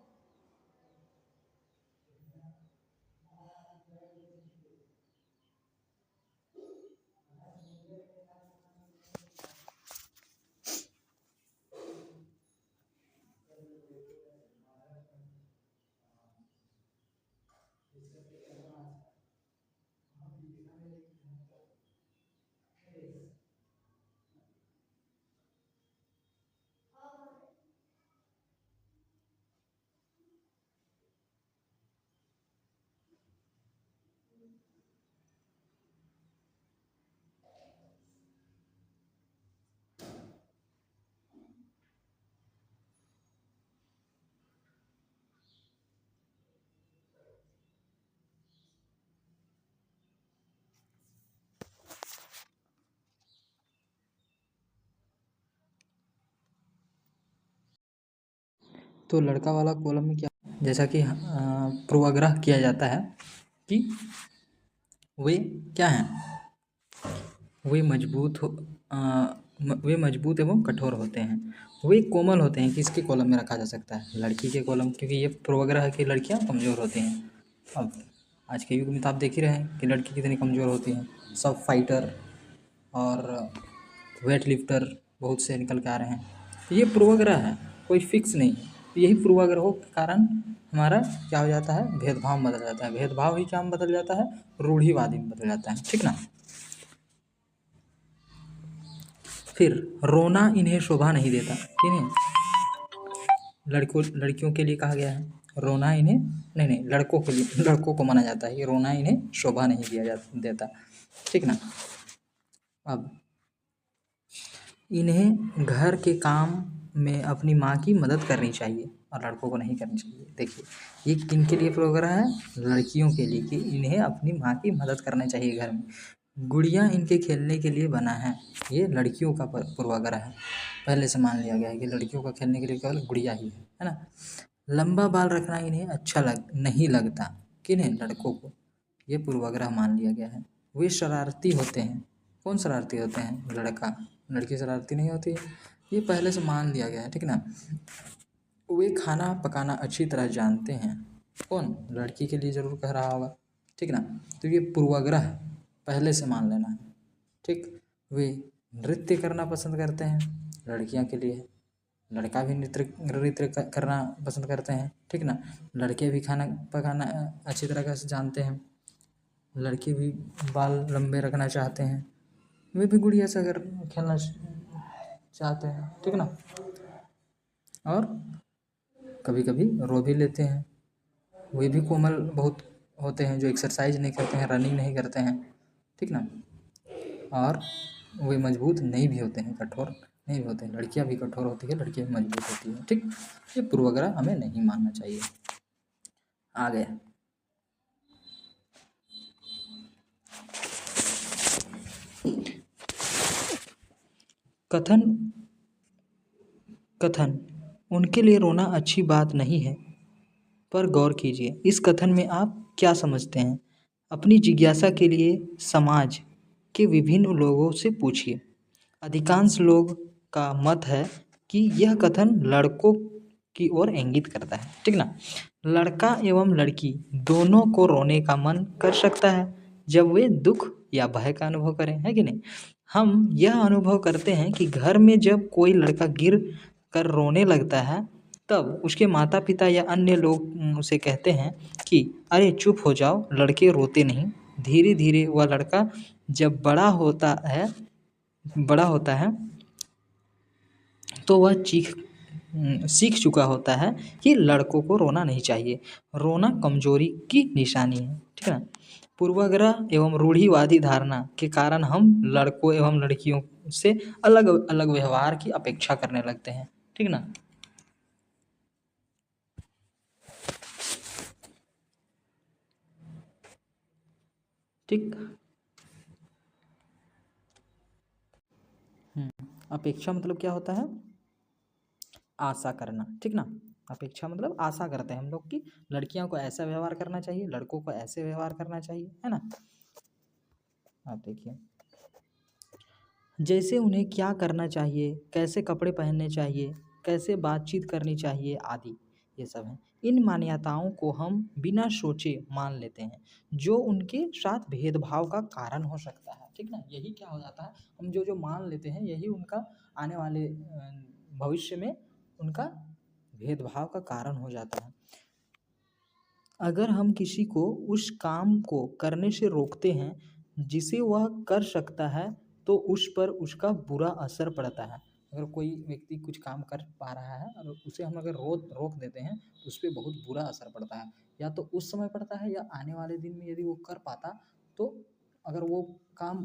तो लड़का वाला कॉलम में क्या, जैसा कि पूर्वाग्रह किया जाता है कि वे क्या हैं, वे मजबूत हो वे मजबूत एवं कठोर होते हैं। वे कोमल होते हैं। किसके कॉलम में रखा जा सकता है? लड़की के कॉलम, क्योंकि ये पूर्वाग्रह है कि लड़कियां कमज़ोर होती हैं। अब आज के युग में तो आप देख ही रहे हैं कि लड़की कितनी कमज़ोर होती हैं। सब फाइटर और वेट लिफ्टर बहुत से निकल के आ रहे हैं। ये पूर्वाग्रह है, कोई फिक्स नहीं है। यही पूर्वाग्रहों के कारण हमारा क्या हो जाता है, भेदभाव में बदल जाता है। भेदभाव ही क्या में बदल जाता है, रूढ़िवादी में बदल जाता है। ठीक ना। फिर रोना इन्हें शोभा नहीं देता, कि नहीं, लड़कियों के लिए कहा गया है रोना इन्हें, नहीं लड़कों के लिए, लड़कों को माना जाता है कि रोना इन्हें शोभा नहीं देता। ठीक ना। अब इन्हें घर के काम में अपनी माँ की मदद करनी चाहिए और लड़कों को नहीं करनी चाहिए। देखिए, ये किन के लिए पूर्वाग्रह है? लड़कियों के लिए, कि इन्हें अपनी माँ की मदद करना चाहिए घर में। गुड़िया इनके खेलने के लिए बना है, ये लड़कियों का पूर्वाग्रह है। पहले से मान लिया गया है कि लड़कियों का खेलने के लिए केवल गुड़िया ही है ना। लंबा बाल रखना इन्हें अच्छा नहीं लगता, किन्हें? लड़कों को। ये पूर्वाग्रह मान लिया गया है। वे शरारती होते हैं। कौन शरारती होते हैं? लड़का। लड़की शरारती नहीं होती है, ये पहले से मान लिया गया है। ठीक ना। वे खाना पकाना अच्छी तरह जानते हैं। कौन? लड़की के लिए ज़रूर कह रहा होगा। ठीक ना। तो ये पूर्वाग्रह पहले से मान लेना है। ठीक। वे नृत्य करना पसंद करते हैं, लड़कियां के लिए। लड़का भी नृत्य करना पसंद करते हैं। ठीक ना। लड़के भी खाना पकाना अच्छी तरह से जानते हैं। लड़के भी बाल लंबे रखना चाहते हैं। वे भी गुड़िया से अगर खेलना चाहते हैं। ठीक ना। और कभी कभी रो भी लेते हैं। वे भी कोमल बहुत होते हैं, जो एक्सरसाइज नहीं करते हैं, रनिंग नहीं करते हैं। ठीक ना। और वे मजबूत नहीं भी होते हैं, कठोर नहीं भी होते हैं। लड़कियां भी कठोर होती है, लड़कियां भी मजबूत होती हैं। ठीक। ये पूर्वाग्रह हमें नहीं मानना चाहिए। आ गया कथन। कथन, उनके लिए रोना अच्छी बात नहीं है, पर गौर कीजिए। इस कथन में आप क्या समझते हैं? अपनी जिज्ञासा के लिए समाज के विभिन्न लोगों से पूछिए। अधिकांश लोग का मत है कि यह कथन लड़कों की ओर इंगित करता है। ठीक ना। लड़का एवं लड़की दोनों को रोने का मन कर सकता है जब वे दुख या भय का अनुभव करें, है कि नहीं। हम यह अनुभव करते हैं कि घर में जब कोई लड़का गिर कर रोने लगता है, तब उसके माता पिता या अन्य लोग उसे कहते हैं कि अरे चुप हो जाओ, लड़के रोते नहीं। धीरे धीरे वह लड़का जब बड़ा होता है तो वह सीख चुका होता है कि लड़कों को रोना नहीं चाहिए। रोना कमजोरी की निशानी है। ठीक है। पूर्वाग्रह एवं रूढ़िवादी धारणा के कारण हम लड़कों एवं लड़कियों से अलग अलग व्यवहार की अपेक्षा करने लगते हैं। ठीक ना। ठीक। अपेक्षा मतलब क्या होता है? आशा करना। ठीक ना। अपेक्षा मतलब आशा करते हैं हम लोग कि लड़कियों को ऐसा व्यवहार करना चाहिए, लड़कों को ऐसे व्यवहार करना चाहिए, है ना। आप देखिए, जैसे उन्हें क्या करना चाहिए, कैसे कपड़े पहनने चाहिए, कैसे बातचीत करनी चाहिए आदि, ये सब हैं। इन मान्यताओं को हम बिना सोचे मान लेते हैं, जो उनके साथ भेदभाव का कारण हो सकता है, ठीक ना। यही क्या हो जाता है, हम जो जो मान लेते हैं यही उनका आने वाले भविष्य में उनका भेदभाव का कारण हो जाता है। अगर हम किसी को उस काम को करने से रोकते हैं जिसे वह कर सकता है, तो उस पर उसका बुरा असर पड़ता है। अगर कोई व्यक्ति कुछ काम कर पा रहा है और उसे हम अगर रोक देते हैं तो उस पर बहुत बुरा असर पड़ता है, या तो उस समय पड़ता है या आने वाले दिन में यदि वो कर पाता तो अगर वो काम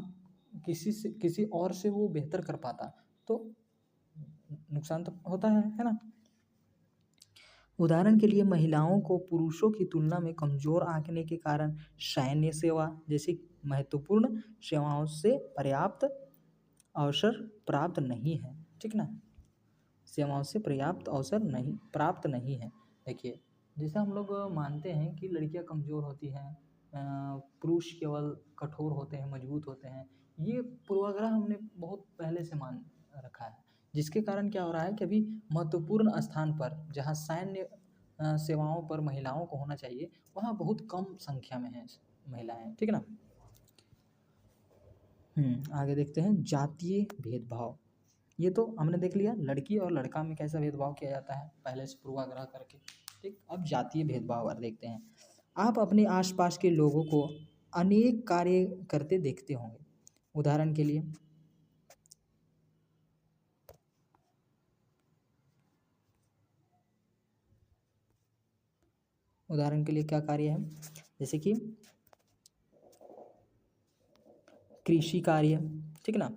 किसी और से वो बेहतर कर पाता तो नुकसान तो होता है ना। उदाहरण के लिए महिलाओं को पुरुषों की तुलना में कमजोर आंकने के कारण सैन्य सेवा जैसी महत्वपूर्ण सेवाओं से पर्याप्त अवसर प्राप्त नहीं है, ठीक ना। सेवाओं से पर्याप्त अवसर नहीं प्राप्त नहीं है। देखिए, जैसे हम लोग मानते हैं कि लड़कियां कमज़ोर होती हैं, पुरुष केवल कठोर होते हैं, मजबूत होते हैं, ये पूर्वाग्रह हमने बहुत पहले से मान रखा है, जिसके कारण क्या हो रहा है कि अभी महत्वपूर्ण स्थान पर जहाँ सैन्य सेवाओं पर महिलाओं को होना चाहिए वहाँ बहुत कम संख्या में है महिलाएं, ठीक ना। आगे देखते हैं जातीय भेदभाव। ये तो हमने देख लिया लड़की और लड़का में कैसा भेदभाव किया जाता है पहले से पूर्वाग्रह करके, ठीक। अब जातीय भेदभाव और देखते हैं। आप अपने आसपास के लोगों को अनेक कार्य करते देखते होंगे। उदाहरण के लिए क्या कार्य है, जैसे कि कृषि कार्य, ठीक ना।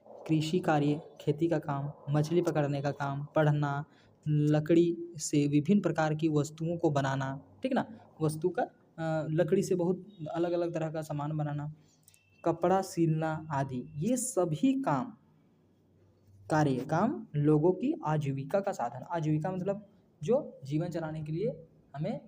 कृषि कार्य, खेती का काम, मछली पकड़ने का काम, पढ़ना, लकड़ी से विभिन्न प्रकार की वस्तुओं को बनाना, ठीक ना। वस्तु का लकड़ी से बहुत अलग अलग तरह का सामान बनाना, कपड़ा सिलना आदि, ये सभी काम लोगों की आजीविका का साधन। आजीविका मतलब जो जीवन चलाने के लिए हमें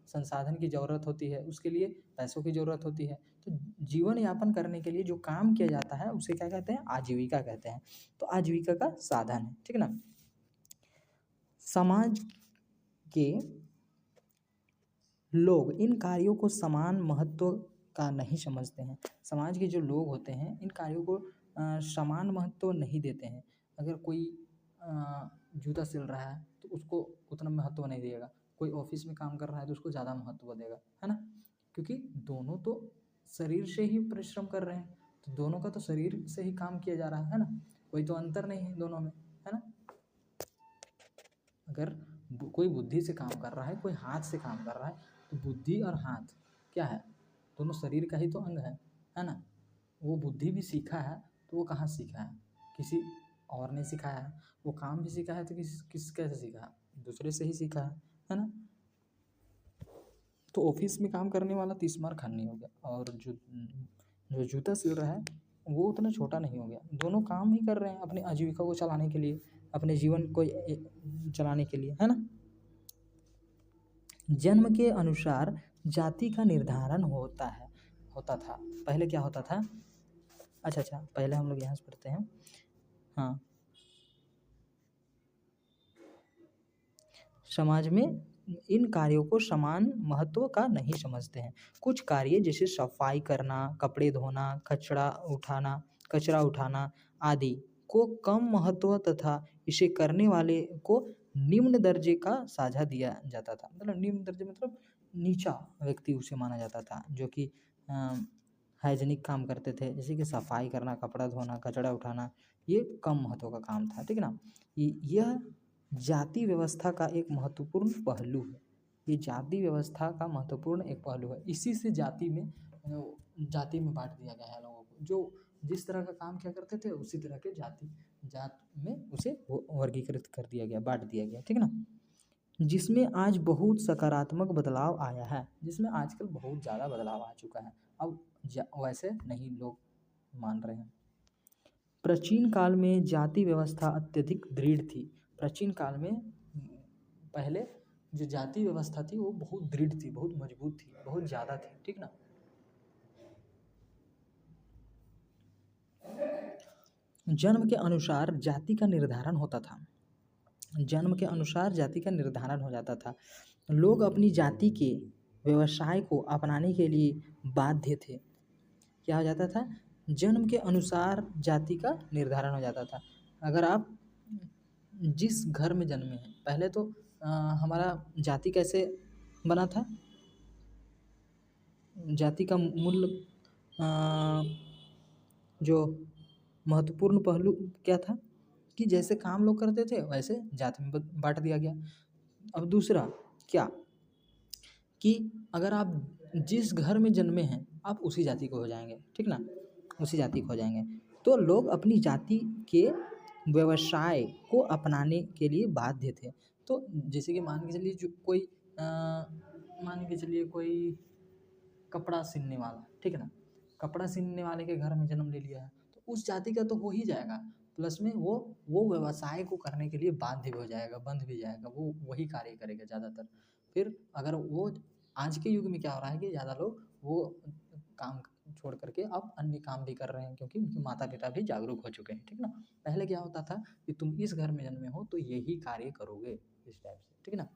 संसाधन की ज़रूरत होती है, उसके लिए पैसों की ज़रूरत होती है, तो जीवन यापन करने के लिए जो काम किया जाता है उसे क्या कहते हैं, आजीविका कहते हैं। तो आजीविका का साधन है, ठीक ना। समाज के लोग इन कार्यों को समान महत्व का नहीं समझते हैं। समाज के जो लोग होते हैं इन कार्यों को समान महत्व नहीं देते हैं। अगर कोई जूता सिल रहा है तो उसको उतना महत्व नहीं देगा, कोई ऑफिस में काम कर रहा है तो उसको ज़्यादा महत्व देगा, है ना। क्योंकि दोनों तो शरीर से ही परिश्रम कर रहे हैं, तो दोनों का तो शरीर से ही काम किया जा रहा है ना, कोई तो अंतर नहीं है दोनों में, है ना। अगर कोई बुद्धि से काम कर रहा है, कोई हाथ से काम कर रहा है, तो बुद्धि और हाथ क्या है, दोनों शरीर का ही तो अंग है ना। वो बुद्धि भी सीखा है तो वो कहाँ सीखा है, किसी और ने सिखाया है। वो काम भी सीखा है तो किस कैसे सीखा है, दूसरे से ही सीखा है ना। तो ऑफिस में काम करने वाला 30 मार खानी हो गया, और जो जूता सिल रहा है वो उतना छोटा नहीं हो गया। दोनों काम ही कर रहे हैं अपनी आजीविका को चलाने के लिए, अपने जीवन को चलाने के लिए, है ना। जन्म के अनुसार जाति का निर्धारण होता था। पहले क्या होता था, अच्छा पहले हम लोग यहाँ से पढ़ते हैं। हाँ, समाज में इन कार्यों को समान महत्व का नहीं समझते हैं। कुछ कार्य जैसे सफाई करना, कपड़े धोना, कचरा उठाना आदि को कम महत्व तथा इसे करने वाले को निम्न दर्जे का साझा दिया जाता था। मतलब निम्न दर्जे मतलब नीचा व्यक्ति उसे माना जाता था, जो कि हाइजीनिक काम करते थे, जैसे कि सफाई करना, कपड़ा धोना, कचरा उठाना, ये कम महत्व का काम था, ठीक ना। यह जाति व्यवस्था का एक महत्वपूर्ण पहलू है। ये जाति व्यवस्था का महत्वपूर्ण एक पहलू है। इसी से जाति में बांट दिया गया है लोगों को। जो जिस तरह का काम किया करते थे उसी तरह के जात में उसे वर्गीकृत कर दिया गया, बांट दिया गया, ठीक ना। जिसमें आज बहुत सकारात्मक बदलाव आया है, जिसमें आजकल बहुत ज़्यादा बदलाव आ चुका है। अब वैसे नहीं लोग मान रहे हैं। प्राचीन काल में जाति व्यवस्था अत्यधिक दृढ़ थी। प्राचीन काल में पहले जो जाति व्यवस्था थी वो बहुत दृढ़ थी, बहुत मजबूत थी, बहुत ज़्यादा थी, ठीक ना। जन्म के अनुसार जाति का निर्धारण होता था। जन्म के अनुसार जाति का निर्धारण हो जाता था। लोग अपनी जाति के व्यवसाय को अपनाने के लिए बाध्य थे। क्या हो जाता था? जन्म के अनुसार जाति का निर्धारण हो जाता था। अगर आप जिस घर में जन्मे हैं, पहले तो हमारा जाति कैसे बना था? जाति का मूल जो महत्वपूर्ण पहलू क्या था कि जैसे काम लोग करते थे वैसे जाति में बांट दिया गया। अब दूसरा क्या कि अगर आप जिस घर में जन्मे हैं आप उसी जाति को हो जाएंगे, ठीक ना, उसी जाति को हो जाएंगे। तो लोग अपनी जाति के व्यवसाय को अपनाने के लिए बाध्य थे। तो जैसे कि मान के चलिए जो कोई मान के चलिए कोई कपड़ा सिलने वाला, ठीक है ना, कपड़ा सिलने वाले के घर में जन्म ले लिया है तो उस जाति का तो हो ही जाएगा, प्लस में वो व्यवसाय को करने के लिए बाध्य भी हो जाएगा, बंध भी जाएगा, वो वही कार्य करेगा ज़्यादातर। फिर अगर वो आज के युग में क्या हो रहा है कि ज़्यादा लोग वो काम छोड़ करके अब अन्य काम भी कर रहे हैं क्योंकि उनके माता पिता भी जागरूक हो चुके हैं, ठीक ना। पहले क्या होता था कि तुम इस घर में जन्मे हो तो यही कार्य करोगे, इस टाइप से, ठीक ना।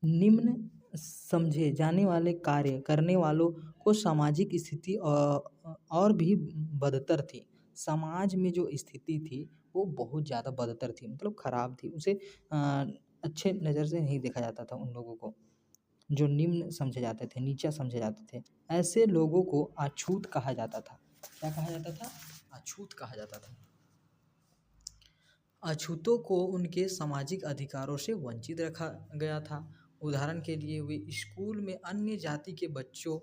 निम्न समझे जाने वाले कार्य करने वालों को सामाजिक स्थिति और भी बदतर थी। समाज में जो स्थिति थी वो बहुत ज़्यादा बदतर थी, मतलब खराब थी। उसे अच्छे नज़र से नहीं देखा जाता था उन लोगों को जो निम्न समझे जाते थे, नीचा समझे जाते थे। ऐसे लोगों को अछूत कहा जाता था। क्या कहा जाता था? अछूत कहा जाता था। अछूतों को उनके सामाजिक अधिकारों से वंचित रखा गया था। उदाहरण के लिए वे स्कूल में अन्य जाति के बच्चों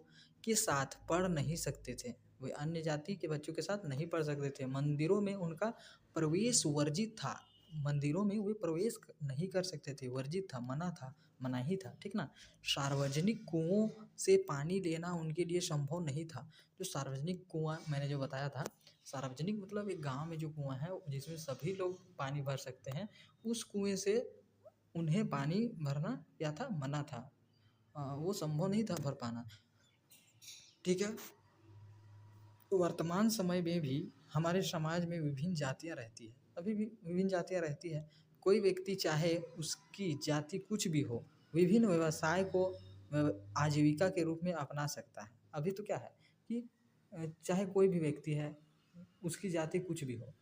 के साथ पढ़ नहीं सकते थे। वे अन्य जाति के बच्चों के साथ नहीं पढ़ सकते थे। मंदिरों में उनका प्रवेश वर्जित था। मंदिरों में वे प्रवेश नहीं कर सकते थे, वर्जित था, मना था, मनाही था, ठीक ना। सार्वजनिक कुओं से पानी लेना उनके लिए संभव नहीं था। जो सार्वजनिक कुआं मैंने जो बताया था, सार्वजनिक मतलब एक गांव में जो कुआं है जिसमें सभी लोग पानी भर सकते हैं, उस कुएं से उन्हें पानी भरना क्या था? मना था। वो संभव नहीं था भर पाना, ठीक है। वर्तमान समय में भी हमारे समाज में विभिन्न जातियां रहती है, अभी भी विभिन्न जातियां रहती है। कोई व्यक्ति चाहे उसकी जाति कुछ भी हो, विभिन्न व्यवसाय को आजीविका के रूप में अपना सकता है। अभी तो क्या है कि चाहे कोई भी व्यक्ति है, उसकी जाति कुछ भी हो,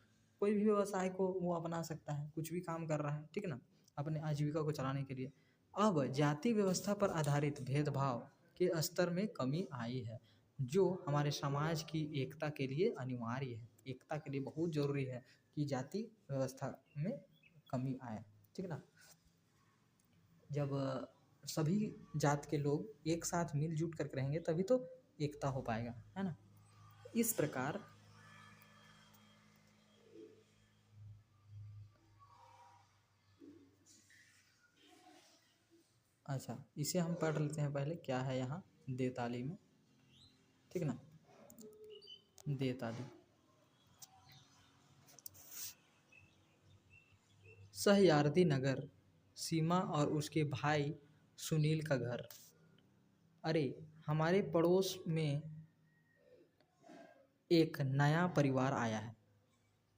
कोई भी व्यवसाय को वो अपना सकता है, कुछ भी काम कर रहा है, ठीक ना, अपने आजीविका को चलाने के लिए। अब जाति व्यवस्था पर आधारित भेदभाव के स्तर में कमी आई है, जो हमारे समाज की एकता के लिए अनिवार्य है। एकता के लिए बहुत ज़रूरी है कि जाति व्यवस्था में कमी आए, ठीक ना। जब सभी जात के लोग एक साथ मिलजुल कर रहेंगे तभी तो एकता हो पाएगा, है ना। इस प्रकार अच्छा, इसे हम पढ़ लेते हैं पहले, क्या है यहाँ देवताली में, ठीक ना। देवताली, सहयाद्री नगर, सीमा और उसके भाई सुनील का घर। अरे, हमारे पड़ोस में एक नया परिवार आया है।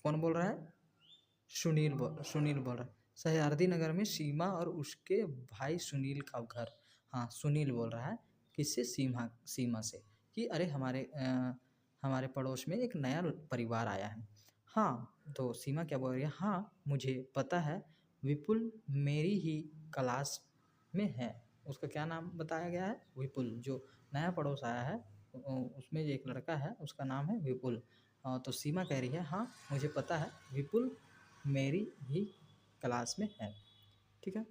कौन बोल रहा है? सुनील बोल रहा है। सहयाद्री नगर में सीमा और उसके भाई सुनील का घर। हाँ, सुनील बोल रहा है। किससे? सीमा से कि अरे हमारे पड़ोस में एक नया परिवार आया है। हाँ, तो सीमा क्या बोल रही है? हाँ, मुझे पता है, विपुल मेरी ही क्लास में है। उसका क्या नाम बताया गया है? विपुल। जो नया पड़ोस आया है उसमें जो एक लड़का है उसका नाम है विपुल। तो सीमा कह रही है हाँ मुझे पता है, विपुल मेरी ही क्लास में है, ठीक है।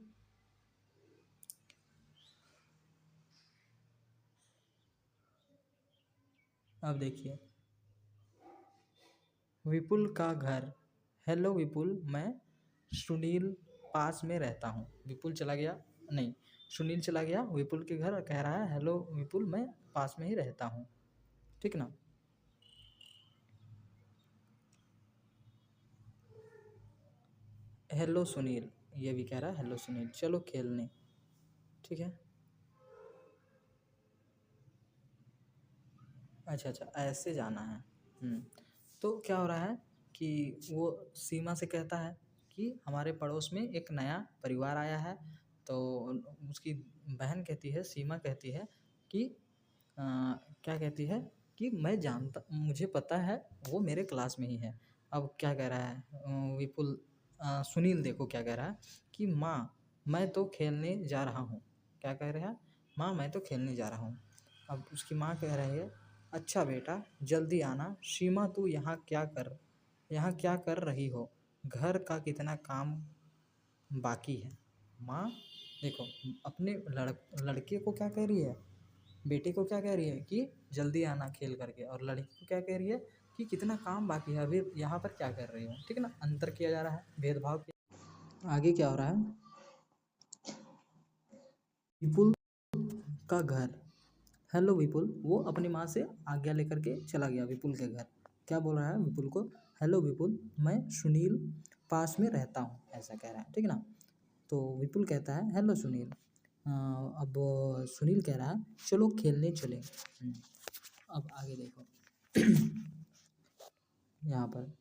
अब देखिए, विपुल का घर। हेलो विपुल, मैं सुनील पास में रहता हूँ। विपुल चला गया, नहीं, सुनील चला गया विपुल के घर और कह रहा है हेलो विपुल, मैं पास में ही रहता हूँ, ठीक ना। हेलो सुनील, ये भी कह रहा है हेलो सुनील, चलो खेलने, ठीक है। अच्छा अच्छा, ऐसे जाना है। तो क्या हो रहा है कि वो सीमा से कहता है कि हमारे पड़ोस में एक नया परिवार आया है। तो उसकी बहन कहती है, सीमा कहती है कि क्या कहती है कि मुझे पता है वो मेरे क्लास में ही है। अब क्या कह रहा है विपुल, सुनील देखो क्या कह रहा है कि माँ मैं तो खेलने जा रहा हूँ। क्या कह रहा है? माँ मैं तो खेलने जा रहा हूँ। अब उसकी माँ कह रही है, अच्छा बेटा जल्दी आना। सीमा तू यहाँ क्या कर रही हो? घर का कितना काम बाकी है? माँ देखो अपने लड़के को क्या कह रही है, बेटे को क्या कह रही है कि जल्दी आना खेल करके, और लड़की को क्या कह रही है कि कितना काम बाकी है, अभी यहाँ पर क्या कर रही हो। ठीक है ना, अंतर किया जा रहा है, भेदभाव किया। आगे क्या हो रहा है, विपुल का घर। हेलो विपुल, वो अपनी माँ से आज्ञा लेकर के चला गया विपुल के घर। क्या बोल रहा है विपुल को, हेलो विपुल मैं सुनील पास में रहता हूँ, ऐसा कह रहा है। ठीक है ना, तो विपुल कहता है हेलो सुनील। अब सुनील कह रहा है चलो खेलने चले। अब आगे देखो यहाँ पर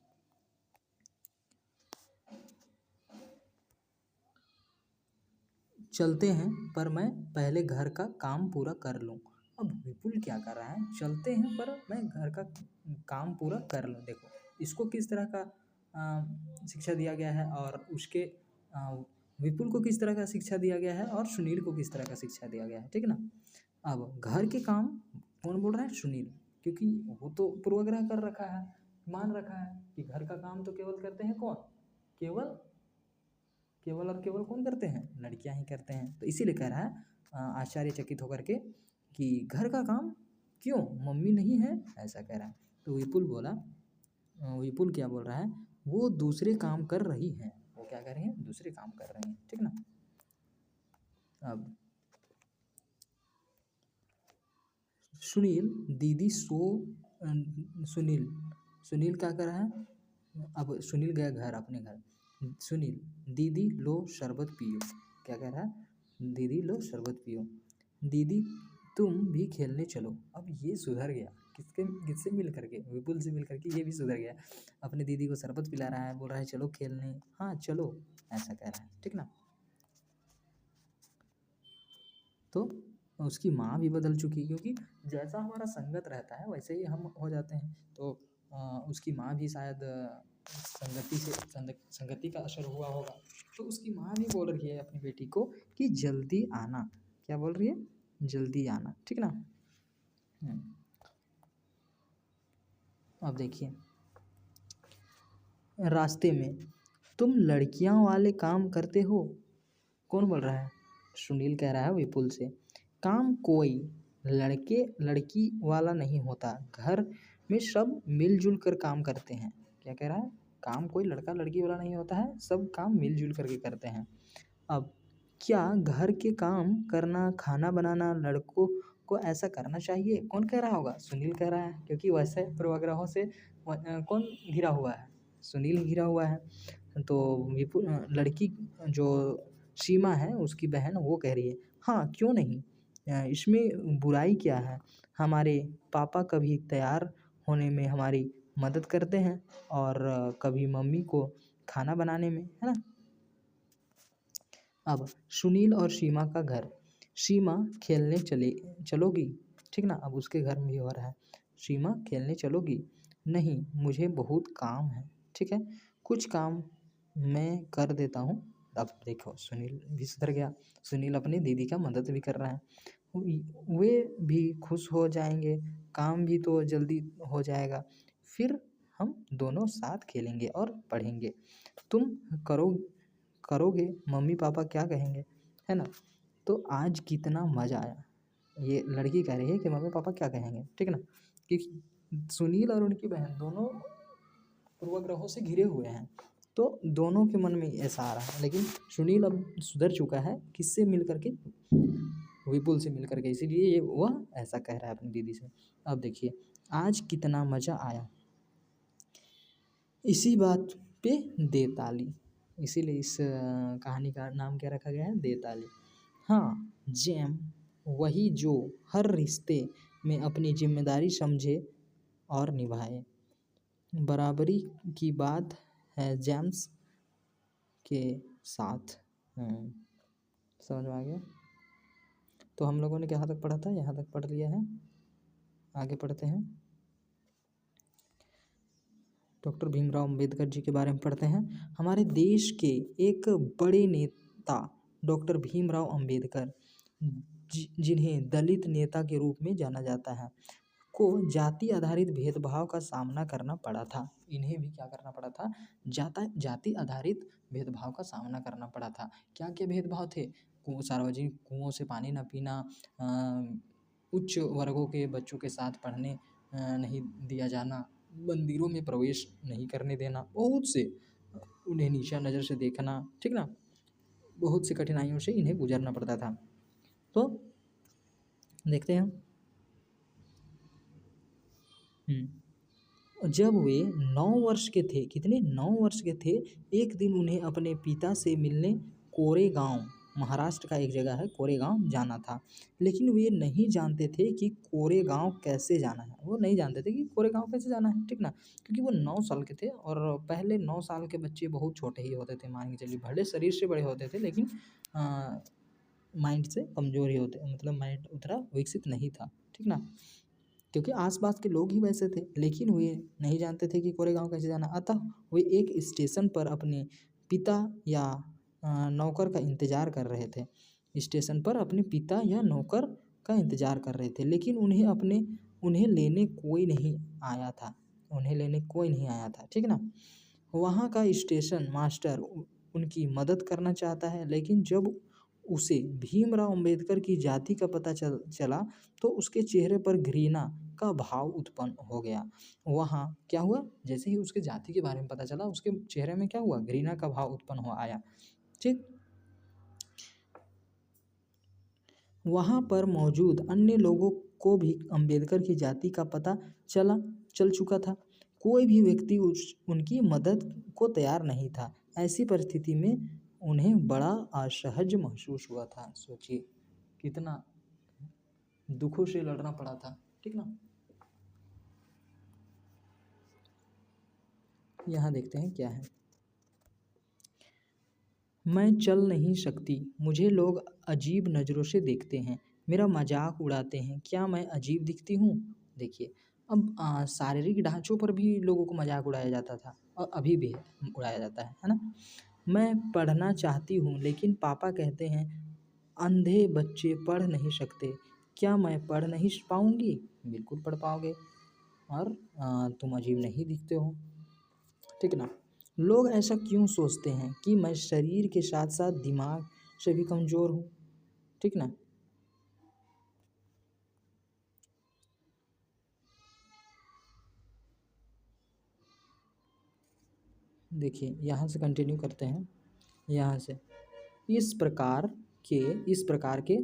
चलते हैं पर मैं पहले घर का काम पूरा कर लूँ। अब विपुल क्या कर रहा है, चलते हैं पर मैं घर का काम पूरा कर लूँ। देखो इसको किस तरह का शिक्षा दिया गया है, और उसके विपुल को किस तरह का शिक्षा दिया गया है, और सुनील को किस तरह का शिक्षा दिया गया है। ठीक है ना, अब घर के काम कौन बोल रहा है, सुनील, क्योंकि वो तो पूर्वाग्रह कर रखा है, मान रखा है कि घर का काम तो केवल करते हैं कौन, केवल केवल और केवल कौन करते हैं, लड़कियां ही करते हैं। तो इसीलिए कह रहा है आश्चर्यचकित होकर के कि घर का काम क्यों, मम्मी नहीं है, ऐसा कह रहा है। तो विपुल बोला, विपुल क्या बोल रहा है, वो दूसरे काम कर रही हैं। वो क्या कर रही हैं, दूसरे काम कर रही हैं। ठीक ना, अब सुनील दीदी सुनील सुनील क्या कर रहा है, अब सुनील गया घर, अपने घर। सुनील दीदी लो शरबत पियो। क्या कह रहा है, दीदी लो शरबत पियो। दीदी तुम भी खेलने चलो। अब ये सुधर गया, किससे मिल करके, विपुल से मिल करके ये भी सुधर गया। अपने दीदी को शरबत पिला रहा है, बोल रहा है चलो खेलने, हाँ चलो, ऐसा कह रहा है। ठीक ना, तो उसकी माँ भी बदल चुकी, क्योंकि जैसा हमारा संगत रहता है वैसे ही हम हो जाते हैं। तो उसकी माँ भी शायद संगति का असर हुआ होगा। तो उसकी माँ भी बोल रही है अपनी बेटी को कि जल्दी आना। क्या बोल रही है, जल्दी आना। ठीक ना, अब देखिए रास्ते में तुम लड़कियां वाले काम करते हो। कौन बोल रहा है, सुनील कह रहा है विपुल से, काम कोई लड़के लड़की वाला नहीं होता, घर में सब मिलजुल कर काम करते हैं। क्या कह रहा है, काम कोई लड़का लड़की वाला नहीं होता है, सब काम मिलजुल करके करते हैं। अब क्या घर के काम करना, खाना बनाना लड़कों को ऐसा करना चाहिए? कौन कह रहा होगा, सुनील कह रहा है, क्योंकि वैसे पूर्वाग्रहों से कौन घिरा हुआ है, सुनील घिरा हुआ है। तो विपुल लड़की जो सीमा है उसकी बहन, वो कह रही है हाँ क्यों नहीं, इसमें बुराई क्या है, हमारे पापा कभी तैयार होने में हमारी मदद करते हैं, और कभी मम्मी को खाना बनाने में, है ना। अब सुनील और सीमा का घर। सीमा खेलने चलोगी। ठीक ना, अब उसके घर में भी हो रहा है, सीमा खेलने चलोगी। नहीं मुझे बहुत काम है। ठीक है, कुछ काम मैं कर देता हूँ। अब देखो सुनील भी सुधर गया, सुनील अपनी दीदी का मदद भी कर रहा है, वे भी खुश हो जाएंगे, काम भी तो जल्दी हो जाएगा, फिर हम दोनों साथ खेलेंगे और पढ़ेंगे। तुम करो करोगे, मम्मी पापा क्या कहेंगे, है ना। तो आज कितना मज़ा आया, ये लड़की कह रही है कि मम्मी पापा क्या कहेंगे। ठीक ना, कि सुनील और उनकी बहन दोनों पूर्वग्रहों से घिरे हुए हैं, तो दोनों के मन में ऐसा आ रहा है। लेकिन सुनील अब सुधर चुका है, किससे मिल करके, विपुल से मिल करके, इसीलिए ये वह ऐसा कह रहा है अपनी दीदी से। अब देखिए आज कितना मज़ा आया, इसी बात पे दे ताली। इसीलिए इस कहानी का नाम क्या रखा गया है, दे ताली। हाँ जैम वही जो हर रिश्ते में अपनी जिम्मेदारी समझे और निभाए। बराबरी की बात है जेम्स के साथ। समझ में आ गया। तो हम लोगों ने कहाँ तक पढ़ा था, यहाँ तक पढ़ लिया है। आगे पढ़ते हैं। डॉक्टर भीमराव अंबेडकर जी के बारे में पढ़ते हैं। हमारे देश के एक बड़े नेता डॉक्टर भीमराव अंबेडकर, जिन्हें दलित नेता के रूप में जाना जाता है, को जाति आधारित भेदभाव का सामना करना पड़ा था। इन्हें भी क्या करना पड़ा था, जाति आधारित भेदभाव का सामना करना पड़ा था। क्या क्या भेदभाव थे, सार्वजनिक कुओं से पानी न पीना, उच्च वर्गों के बच्चों के साथ पढ़ने नहीं दिया जाना, मंदिरों में प्रवेश नहीं करने देना, बहुत से उन्हें नीचा नज़र से देखना, ठीक ना, बहुत सी कठिनाइयों से इन्हें गुजरना पड़ता था। तो देखते हैं। जब वे 9 वर्ष के थे, कितने 9 वर्ष के थे, एक दिन उन्हें अपने पिता से मिलने कोरेगांव, महाराष्ट्र का एक जगह है कोरेगांव, जाना था। लेकिन वे नहीं जानते थे कि कोरेगांव कैसे जाना है। वो नहीं जानते थे कि कोरेगांव कैसे जाना है, ठीक ना, क्योंकि वो 9 साल के थे और पहले 9 साल के बच्चे बहुत छोटे ही होते थे, मान के चलिए भले शरीर से बड़े होते थे लेकिन माइंड से कमज़ोर ही होते, मतलब माइंड उतना विकसित नहीं था, ठीक ना, क्योंकि आसपास के लोग ही वैसे थे। लेकिन वे नहीं जानते थे कि कोरेगांव कैसे जाना। अतः वे एक स्टेशन पर अपने पिता या नौकर का इंतज़ार कर रहे थे। स्टेशन पर अपने पिता या नौकर का इंतज़ार कर रहे थे, लेकिन उन्हें लेने कोई नहीं आया था। ठीक ना। वहाँ का स्टेशन मास्टर उनकी मदद करना चाहता है, लेकिन जब उसे भीमराव अंबेडकर की जाति का पता चला तो उसके चेहरे पर घृणा का भाव उत्पन्न हो गया। वहाँ क्या हुआ, जैसे ही उसके जाति के बारे में पता चला, उसके चेहरे में क्या हुआ, घृणा का भाव उत्पन्न हो आया, ठीक। वहाँ पर मौजूद अन्य लोगों को भी अंबेडकर की जाति का पता चल चुका था। कोई भी व्यक्ति उनकी मदद को तैयार नहीं था। ऐसी परिस्थिति में उन्हें बड़ा असहज महसूस हुआ था। सोचिए कितना दुखों से लड़ना पड़ा था, ठीक ना। यहाँ देखते हैं क्या है। मैं चल नहीं सकती, मुझे लोग अजीब नज़रों से देखते हैं, मेरा मजाक उड़ाते हैं। क्या मैं अजीब दिखती हूँ? देखिए, अब शारीरिक ढांचों पर भी लोगों को मजाक उड़ाया जाता था और अभी भी उड़ाया जाता है ना। मैं पढ़ना चाहती हूँ लेकिन पापा कहते हैं अंधे बच्चे पढ़ नहीं सकते। क्या मैं पढ़ नहीं पाऊँगी? बिल्कुल पढ़ पाओगे और तुम अजीब नहीं दिखते हो, ठीक ना। लोग ऐसा क्यों सोचते हैं कि मैं शरीर के साथ साथ दिमाग से भी कमज़ोर हूँ, ठीक ना। देखिए यहाँ से कंटिन्यू करते हैं। यहाँ से इस प्रकार के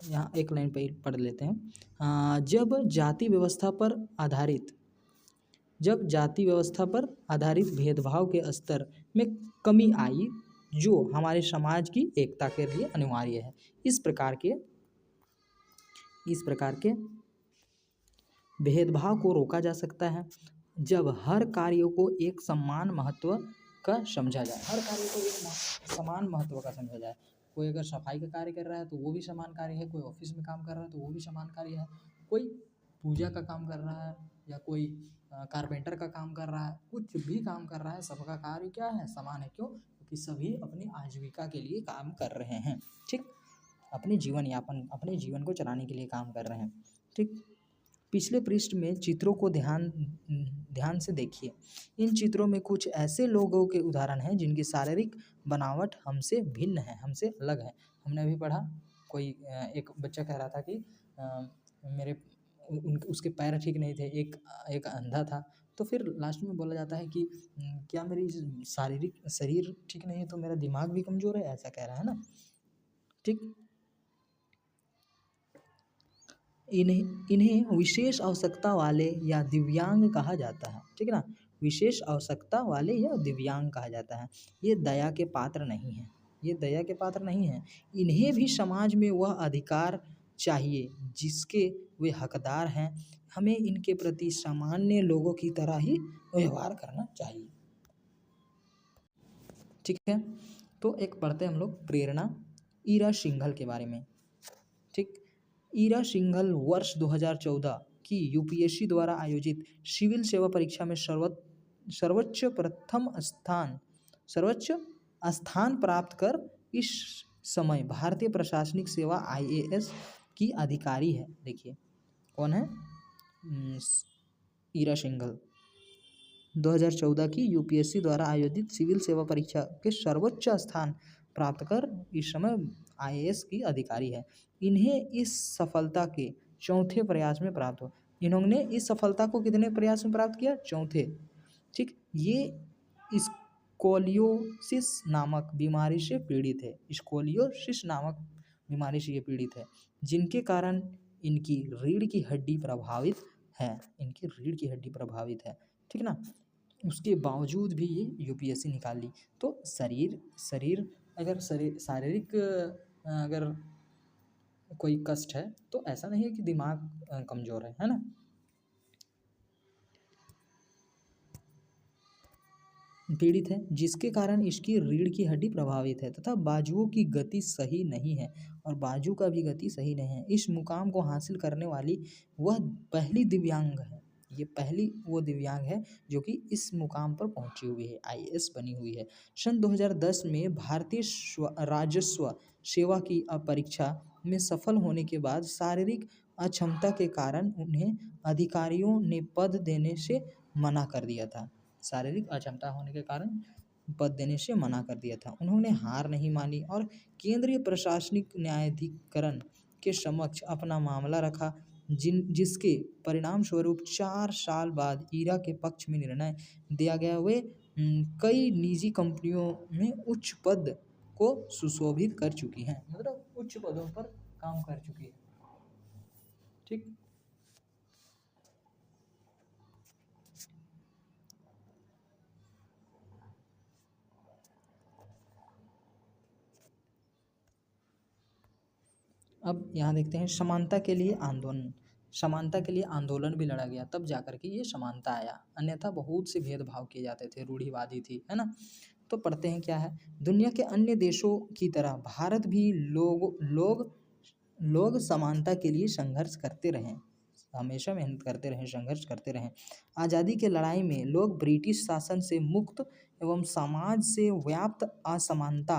यहाँ एक लाइन पे पढ़ लेते हैं। जब जाति व्यवस्था पर आधारित भेदभाव के स्तर में कमी आई, जो हमारे समाज की एकता के लिए अनिवार्य है। इस प्रकार के भेदभाव को रोका जा सकता है जब हर कार्यों को एक समान महत्व का समझा जाए। हर कार्य को एक समान महत्व का समझा जाए। कोई अगर सफाई का कार्य कर रहा है तो वो भी समान कार्य है, कोई ऑफिस में काम कर रहा है तो वो भी समान कार्य है, कोई पूजा का काम कर रहा है या कोई कारपेंटर का काम कर रहा है, कुछ भी काम कर रहा है, सबका कार्य क्या है, समान है। क्यों? क्योंकि सभी अपनी आजीविका के लिए काम कर रहे हैं, ठीक, अपने जीवन को चलाने के लिए काम कर रहे हैं, ठीक। पिछले पृष्ठ में चित्रों को ध्यान से देखिए। इन चित्रों में कुछ ऐसे लोगों के उदाहरण हैं जिनकी शारीरिक बनावट हमसे भिन्न है, हमसे अलग है। हमने अभी पढ़ा, कोई एक बच्चा कह रहा था कि उसके पैर ठीक नहीं थे, एक अंधा था। तो फिर लास्ट में बोला जाता है कि क्या मेरी शारीरिक शरीर ठीक नहीं है तो मेरा दिमाग भी कमज़ोर है, ऐसा कह रहा है ना, ठीक। इन्हें विशेष आवश्यकता वाले या दिव्यांग कहा जाता है, ठीक है ना। विशेष आवश्यकता वाले या दिव्यांग कहा जाता है। ये दया के पात्र नहीं है, इन्हें भी समाज में वह अधिकार चाहिए जिसके वे हकदार हैं। हमें इनके प्रति सामान्य लोगों की तरह ही व्यवहार करना चाहिए। ठीक है, तो एक पढ़ते हैं हम लोग प्रेरणा ईरा सिंघल के बारे में। ठीक, ईरा सिंघल वर्ष 2014 की यूपीएससी द्वारा आयोजित सिविल सेवा परीक्षा में सर्वोच्च स्थान प्राप्त कर इस समय भारतीय प्रशासनिक सेवा आईएएस की अधिकारी है। देखिए कौन है, ईरा सिंघल 2014 की यूपीएससी द्वारा आयोजित सिविल सेवा परीक्षा के सर्वोच्च स्थान प्राप्त कर इस समय आईएएस की अधिकारी है। इन्हें इस सफलता के चौथे प्रयास में प्राप्त हो। इन्होंने इस सफलता को कितने प्रयास में प्राप्त किया? चौथे। ठीक, ये स्कोलियोसिस नामक बीमारी से पीड़ित है। स्कोलियोसिस नामक बीमारी से ये पीड़ित है, जिनके कारण इनकी रीढ़ की हड्डी प्रभावित है। ठीक ना, उसके बावजूद भी ये यूपीएससी निकाल ली। तो शारीरिक अगर कोई कष्ट है तो ऐसा नहीं है कि दिमाग कमजोर है ना। पीड़ित है, जिसके कारण इसकी रीढ़ की हड्डी प्रभावित है तथा बाजुओं की गति सही नहीं है, और बाजू का भी गति सही नहीं है। इस मुकाम को हासिल करने वाली वह पहली दिव्यांग है। ये पहली वो दिव्यांग है जो कि इस मुकाम पर पहुंची हुई है, आईएएस बनी हुई है। सन 2010 में भारतीय राजस्व सेवा की परीक्षा में सफल होने के बाद शारीरिक अक्षमता के कारण उन्हें अधिकारियों ने पद देने से मना कर दिया था। शारीरिक अक्षमता होने के कारण पद देने से मना कर दिया था। उन्होंने हार नहीं मानी और केंद्रीय प्रशासनिक न्यायाधिकरण के समक्ष अपना मामला रखा, जिसके परिणाम स्वरूप 4 साल बाद ईरा के पक्ष में निर्णय दिया गया। वे कई निजी कंपनियों में उच्च पद को सुशोभित कर चुकी हैं, मतलब उच्च पदों पर काम कर चुकी है। ठीक, अब यहाँ देखते हैं समानता के लिए आंदोलन। समानता के लिए आंदोलन भी लड़ा गया, तब जाकर के ये समानता आया, अन्यथा बहुत से भेदभाव किए जाते थे, रूढ़िवादी थी, है ना। तो पढ़ते हैं क्या है, दुनिया के अन्य देशों की तरह भारत भी लोग समानता के लिए संघर्ष करते रहे, हमेशा मेहनत करते रहे, संघर्ष करते रहे। आज़ादी के लड़ाई में लोग ब्रिटिश शासन से मुक्त एवं समाज से व्याप्त असमानता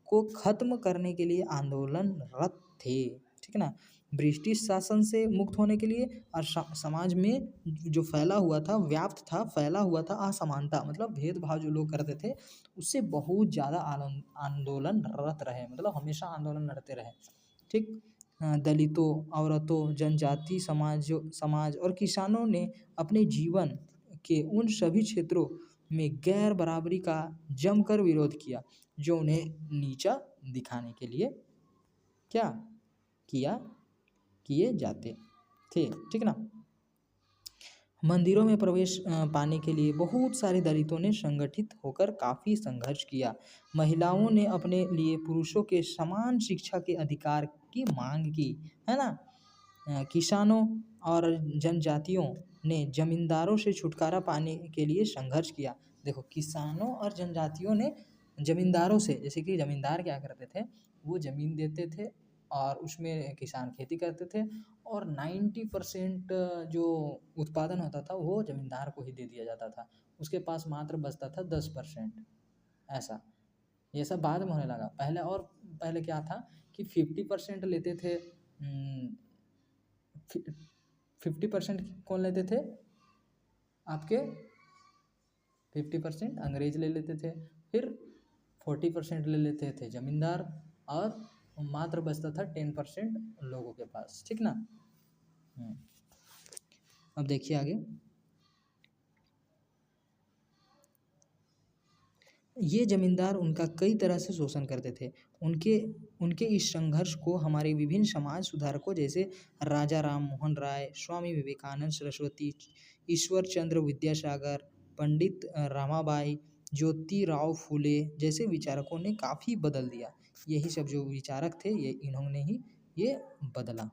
को खत्म करने के लिए आंदोलनरत थे। ठीक है ना, ब्रिटिश शासन से मुक्त होने के लिए और समाज में जो फैला हुआ था असमानता, मतलब भेदभाव जो लोग करते थे, उससे बहुत ज़्यादा आंदोलनरत रहे, मतलब हमेशा आंदोलन लड़ते रहे। ठीक, दलितों, औरतों, जनजाति समाज और किसानों ने अपने जीवन के उन सभी क्षेत्रों में गैर बराबरी का जमकर विरोध किया जो उन्हें नीचा दिखाने के लिए क्या किए जाते थे। ठीक ना, मंदिरों में प्रवेश पाने के लिए बहुत सारे दलितों ने संगठित होकर काफ़ी संघर्ष किया। महिलाओं ने अपने लिए पुरुषों के समान शिक्षा के अधिकार की मांग की, है ना। किसानों और जनजातियों ने जमींदारों से छुटकारा पाने के लिए संघर्ष किया। देखो, किसानों और जनजातियों ने जमींदारों से, जैसे कि जमींदार क्या करते थे, वो ज़मीन देते थे और उसमें किसान खेती करते थे, और 90% जो उत्पादन होता था वो जमींदार को ही दे दिया जाता था, उसके पास मात्र बचता था 10%। ऐसा, ये सब बाद में होने लगा। पहले क्या था कि 50% लेते थे, 50% कौन लेते थे, आपके 50% अंग्रेज ले लेते थे, फिर 40% ले लेते थे जमींदार, और मात्र बचता था 10% लोगों के पास। ठीक ना। अब देखिए आगे, ये जमींदार उनका कई तरह से शोषण करते थे। उनके इस संघर्ष को हमारे विभिन्न समाज सुधारकों जैसे राजा राम मोहन राय, स्वामी विवेकानंद सरस्वती, ईश्वर चंद्र विद्यासागर, पंडित रामाबाई, ज्योतिराव फूले जैसे विचारकों ने काफ़ी बदल दिया। यही सब जो विचारक थे, ये इन्होंने ही ये बदला।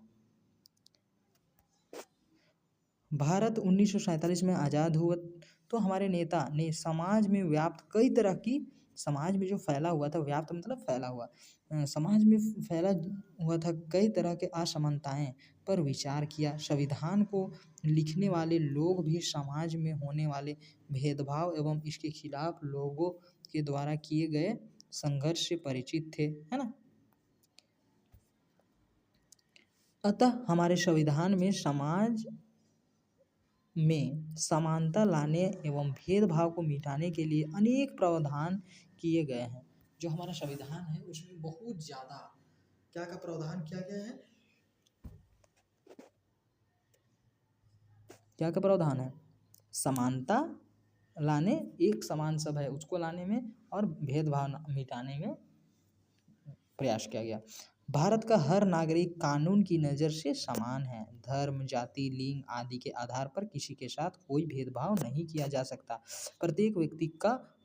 भारत 1947 में आज़ाद हुआ तो हमारे नेता ने समाज में व्याप्त कई तरह की, समाज में जो फैला हुआ था, व्याप्त मतलब फैला हुआ, समाज में फैला हुआ था कई तरह के असमानताएं पर विचार किया। संविधान को लिखने वाले लोग भी समाज में होने वाले भेदभाव एवं इसके खिलाफ लोगों के द्वारा किए गए संघर्ष से परिचित थे, है ना। अतः हमारे संविधान में समाज में समानता लाने एवं भेदभाव को मिटाने के लिए अनेक प्रावधान किए गए हैं। जो हमारा संविधान है उसमें बहुत ज़्यादा क्या का प्रावधान किया गया है, क्या का प्रावधान है, समानता लाने, एक समान सब है उसको लाने में और भेदभाव मिटाने में प्रयास किया गया। भारत का हर नागरिक कानून की नज़र से समान है। धर्म, जाति, लिंग आदि के आधार पर किसी के साथ कोई भेदभाव नहीं किया जा सकता। प्रत्येक व्यक्ति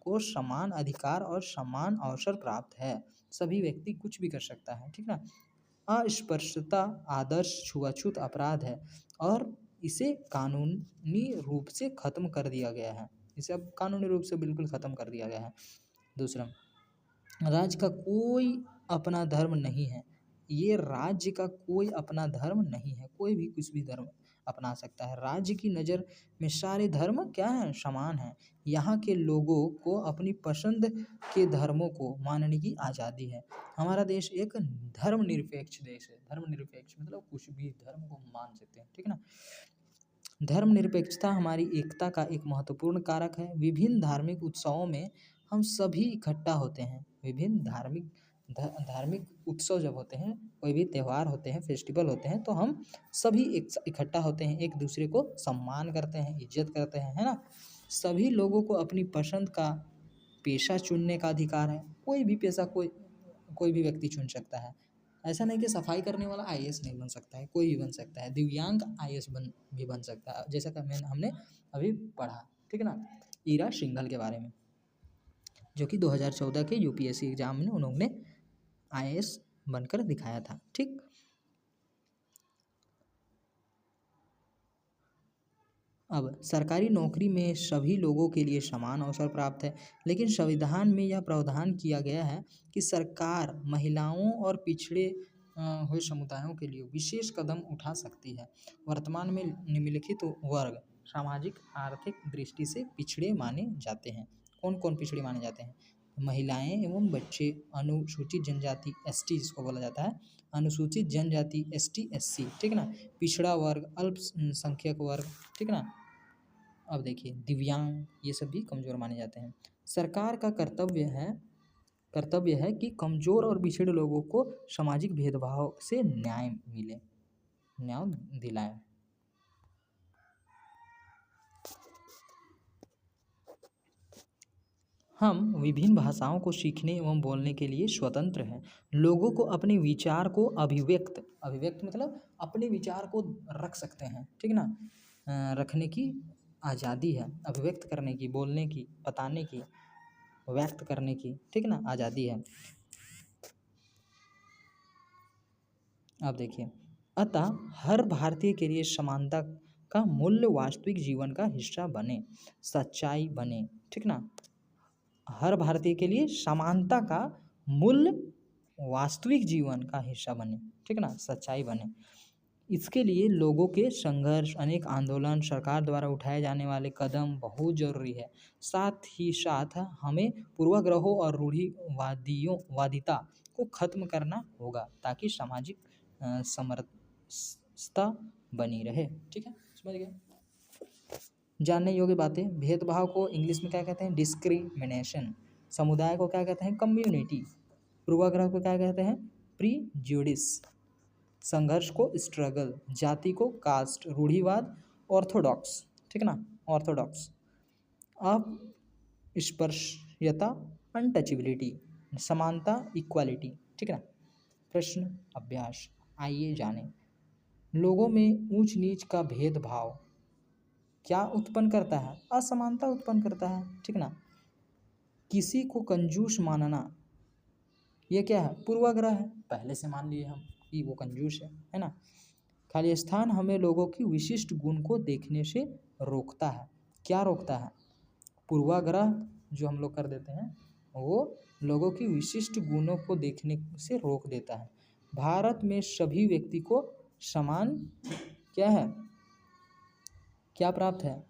को समान अधिकार और समान अवसर प्राप्त है। सभी व्यक्ति कुछ भी कर सकता है, ठीक ना। अस्पृश्यता आदर्श छुआछूत अपराध है और इसे कानूनी रूप से खत्म कर दिया गया है। इसे अब कानूनी रूप से बिल्कुल खत्म कर दिया गया है। दूसरा, राज्य का कोई अपना धर्म नहीं है। ये राज्य का कोई अपना धर्म नहीं है, कोई भी कुछ भी धर्म अपना सकता है। राज्य की नज़र में सारे धर्म क्या हैं, समान हैं। यहाँ के लोगों को अपनी पसंद के धर्मों को मानने की आज़ादी है। हमारा देश एक धर्मनिरपेक्ष देश है। धर्मनिरपेक्ष मतलब कुछ भी धर्म को मान सकते हैं, ठीक है ना। धर्मनिरपेक्षता हमारी एकता का एक महत्वपूर्ण कारक है। विभिन्न धार्मिक उत्सवों में हम सभी इकट्ठा होते हैं। विभिन्न धार्मिक उत्सव जब होते हैं, कोई भी त्यौहार होते हैं, फेस्टिवल होते हैं, तो हम सभी इकट्ठा होते हैं, एक दूसरे को सम्मान करते हैं, इज्जत करते हैं, है ना। सभी लोगों को अपनी पसंद का पेशा चुनने का अधिकार है। कोई भी पेशा कोई भी व्यक्ति चुन सकता है। ऐसा नहीं कि सफाई करने वाला आईएएस नहीं बन सकता है, कोई भी बन सकता है। दिव्यांग आईएएस भी बन सकता है, जैसा कि हमने अभी पढ़ा, ठीक है ना, ईरा सिंघल के बारे में, जो कि 2014 के यूपीएससी एग्जाम में उन्होंने आईएएस बनकर दिखाया था, ठीक। अब सरकारी नौकरी में सभी लोगों के लिए समान अवसर प्राप्त है, लेकिन संविधान में यह प्रावधान किया गया है कि सरकार महिलाओं और पिछड़े हुए समुदायों के लिए विशेष कदम उठा सकती है। वर्तमान में निम्नलिखित वर्ग सामाजिक आर्थिक दृष्टि से पिछड़े माने जाते हैं। कौन कौन पिछड़े माने जाते हैं? महिलाएं एवं बच्चे, अनुसूचित जनजाति एसटी जिसको बोला जाता है, अनुसूचित जनजाति एसटी एससी, ठीक है ना, पिछड़ा वर्ग, अल्पसंख्यक वर्ग, ठीक है ना। अब देखिए दिव्यांग, ये सब भी कमज़ोर माने जाते हैं। सरकार का कर्तव्य है कि कमज़ोर और पिछड़े लोगों को सामाजिक भेदभाव से न्याय दिलाएं। हम विभिन्न भाषाओं को सीखने एवं बोलने के लिए स्वतंत्र हैं। लोगों को अपने विचार को अभिव्यक्त मतलब अपने विचार को रख सकते हैं, ठीक ना, रखने की आज़ादी है। अभिव्यक्त करने की, बोलने की, बताने की, व्यक्त करने की, ठीक ना, आज़ादी है। अब देखिए, अतः हर भारतीय के लिए समानता का मूल्य वास्तविक जीवन का हिस्सा बने, सच्चाई बने, ठीक ना। हर भारतीय के लिए समानता का मूल्य वास्तविक जीवन का हिस्सा बने, ठीक है ना, सच्चाई बने। इसके लिए लोगों के संघर्ष, अनेक आंदोलन, सरकार द्वारा उठाए जाने वाले कदम बहुत जरूरी है। साथ ही साथ हमें पूर्वाग्रहों और रूढ़िवादिता को खत्म करना होगा ताकि सामाजिक समरसता बनी रहे, ठीक है, समझ गए। जानने योग्य बातें, भेदभाव को इंग्लिश में क्या कहते हैं? डिस्क्रिमिनेशन। समुदाय को क्या कहते हैं? कम्युनिटी। पूर्वाग्रह को क्या कहते हैं? प्रीजुडिस। संघर्ष को स्ट्रगल। जाति को कास्ट। रूढ़िवाद ऑर्थोडॉक्स, ठीक है ना, ऑर्थोडॉक्स। अस्पृश्यता अनटचेबिलिटी। समानता इक्वालिटी, ठीक है ना। प्रश्न अभ्यास, आइए जानें। लोगों में ऊंच नीच का भेदभाव क्या उत्पन्न करता है? असमानता उत्पन्न करता है, ठीक ना। किसी को कंजूस मानना, ये क्या है? पूर्वाग्रह है, पहले से मान लिए हम। कि वो कंजूस है ना। खाली स्थान हमें लोगों की विशिष्ट गुण को देखने से रोकता है। क्या रोकता है? पूर्वाग्रह जो हम लोग कर देते हैं वो लोगों की विशिष्ट गुणों को देखने से रोक देता है। भारत में सभी व्यक्ति को समान क्या है, क्या प्राप्त है,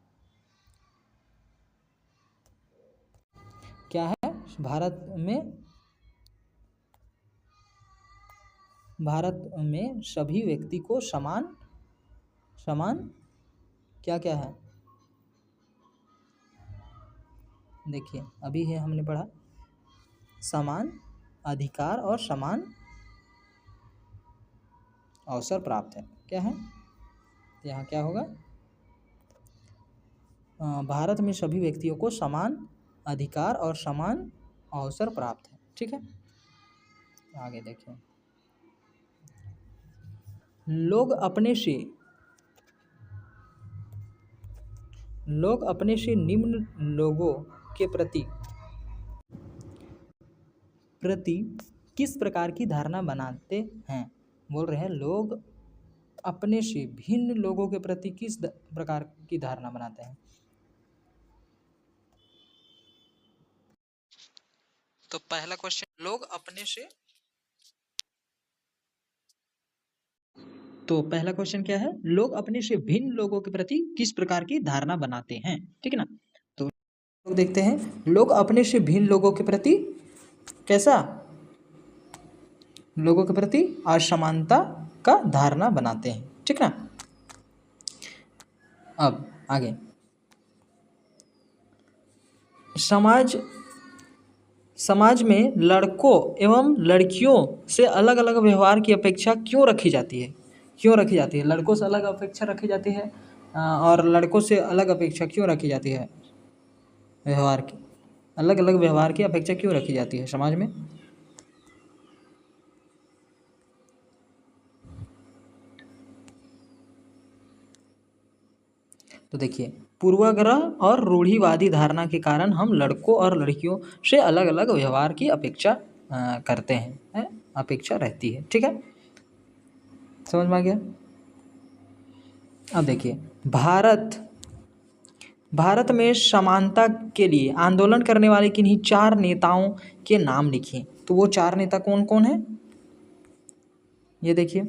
क्या है? भारत में सभी व्यक्ति को समान समान क्या क्या है? देखिए अभी है हमने पढ़ा समान अधिकार और समान अवसर प्राप्त है। क्या है यहाँ? क्या होगा? भारत में सभी व्यक्तियों को समान अधिकार और समान अवसर प्राप्त है। ठीक है, आगे देखिए। लोग अपने से निम्न लोगों के प्रति किस प्रकार की धारणा बनाते हैं? बोल रहे हैं लोग अपने से भिन्न लोगों के प्रति किस प्रकार की धारणा बनाते हैं। तो पहला क्वेश्चन, लोग अपने से, तो पहला क्वेश्चन क्या है? लोग अपने से भिन्न लोगों के प्रति किस प्रकार की धारणा बनाते हैं। ठीक है ना। तो लोग देखते हैं लोग अपने से भिन्न लोगों के प्रति कैसा, लोगों के प्रति असमानता का धारणा बनाते हैं। ठीक ना। अब आगे, समाज में लड़कों एवं लड़कियों से अलग अलग व्यवहार की अपेक्षा क्यों रखी जाती है? क्यों रखी जाती है? लड़कों से अलग अपेक्षा रखी जाती है और लड़कों से अलग अपेक्षा क्यों रखी जाती है? व्यवहार की अलग अलग व्यवहार की अपेक्षा क्यों रखी जाती है समाज में? तो देखिए, पूर्वाग्रह और रूढ़िवादी धारणा के कारण हम लड़कों और लड़कियों से अलग अलग व्यवहार की अपेक्षा करते हैं, अपेक्षा रहती है। ठीक है, समझ में आ गया। अब देखिए, भारत में समानता के लिए आंदोलन करने वाले किन्हीं 4 नेताओं के नाम लिखिए। तो वो 4 नेता कौन कौन है? ये देखिए,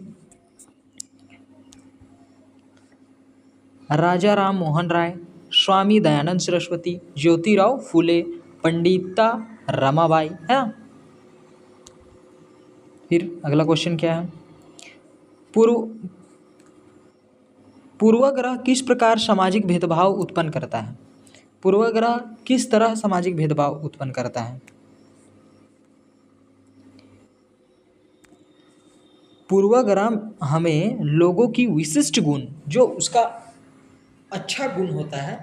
राजा राम मोहन राय, स्वामी दयानंद सरस्वती, ज्योतिराव फूले, पंडिता रमाबाई, है ना। फिर अगला क्वेश्चन क्या है? पूर्वाग्रह किस प्रकार सामाजिक भेदभाव उत्पन्न करता है? पूर्वाग्रह किस तरह सामाजिक भेदभाव उत्पन्न करता है? पूर्वाग्रह हमें लोगों की विशिष्ट गुण, जो उसका अच्छा गुण होता है,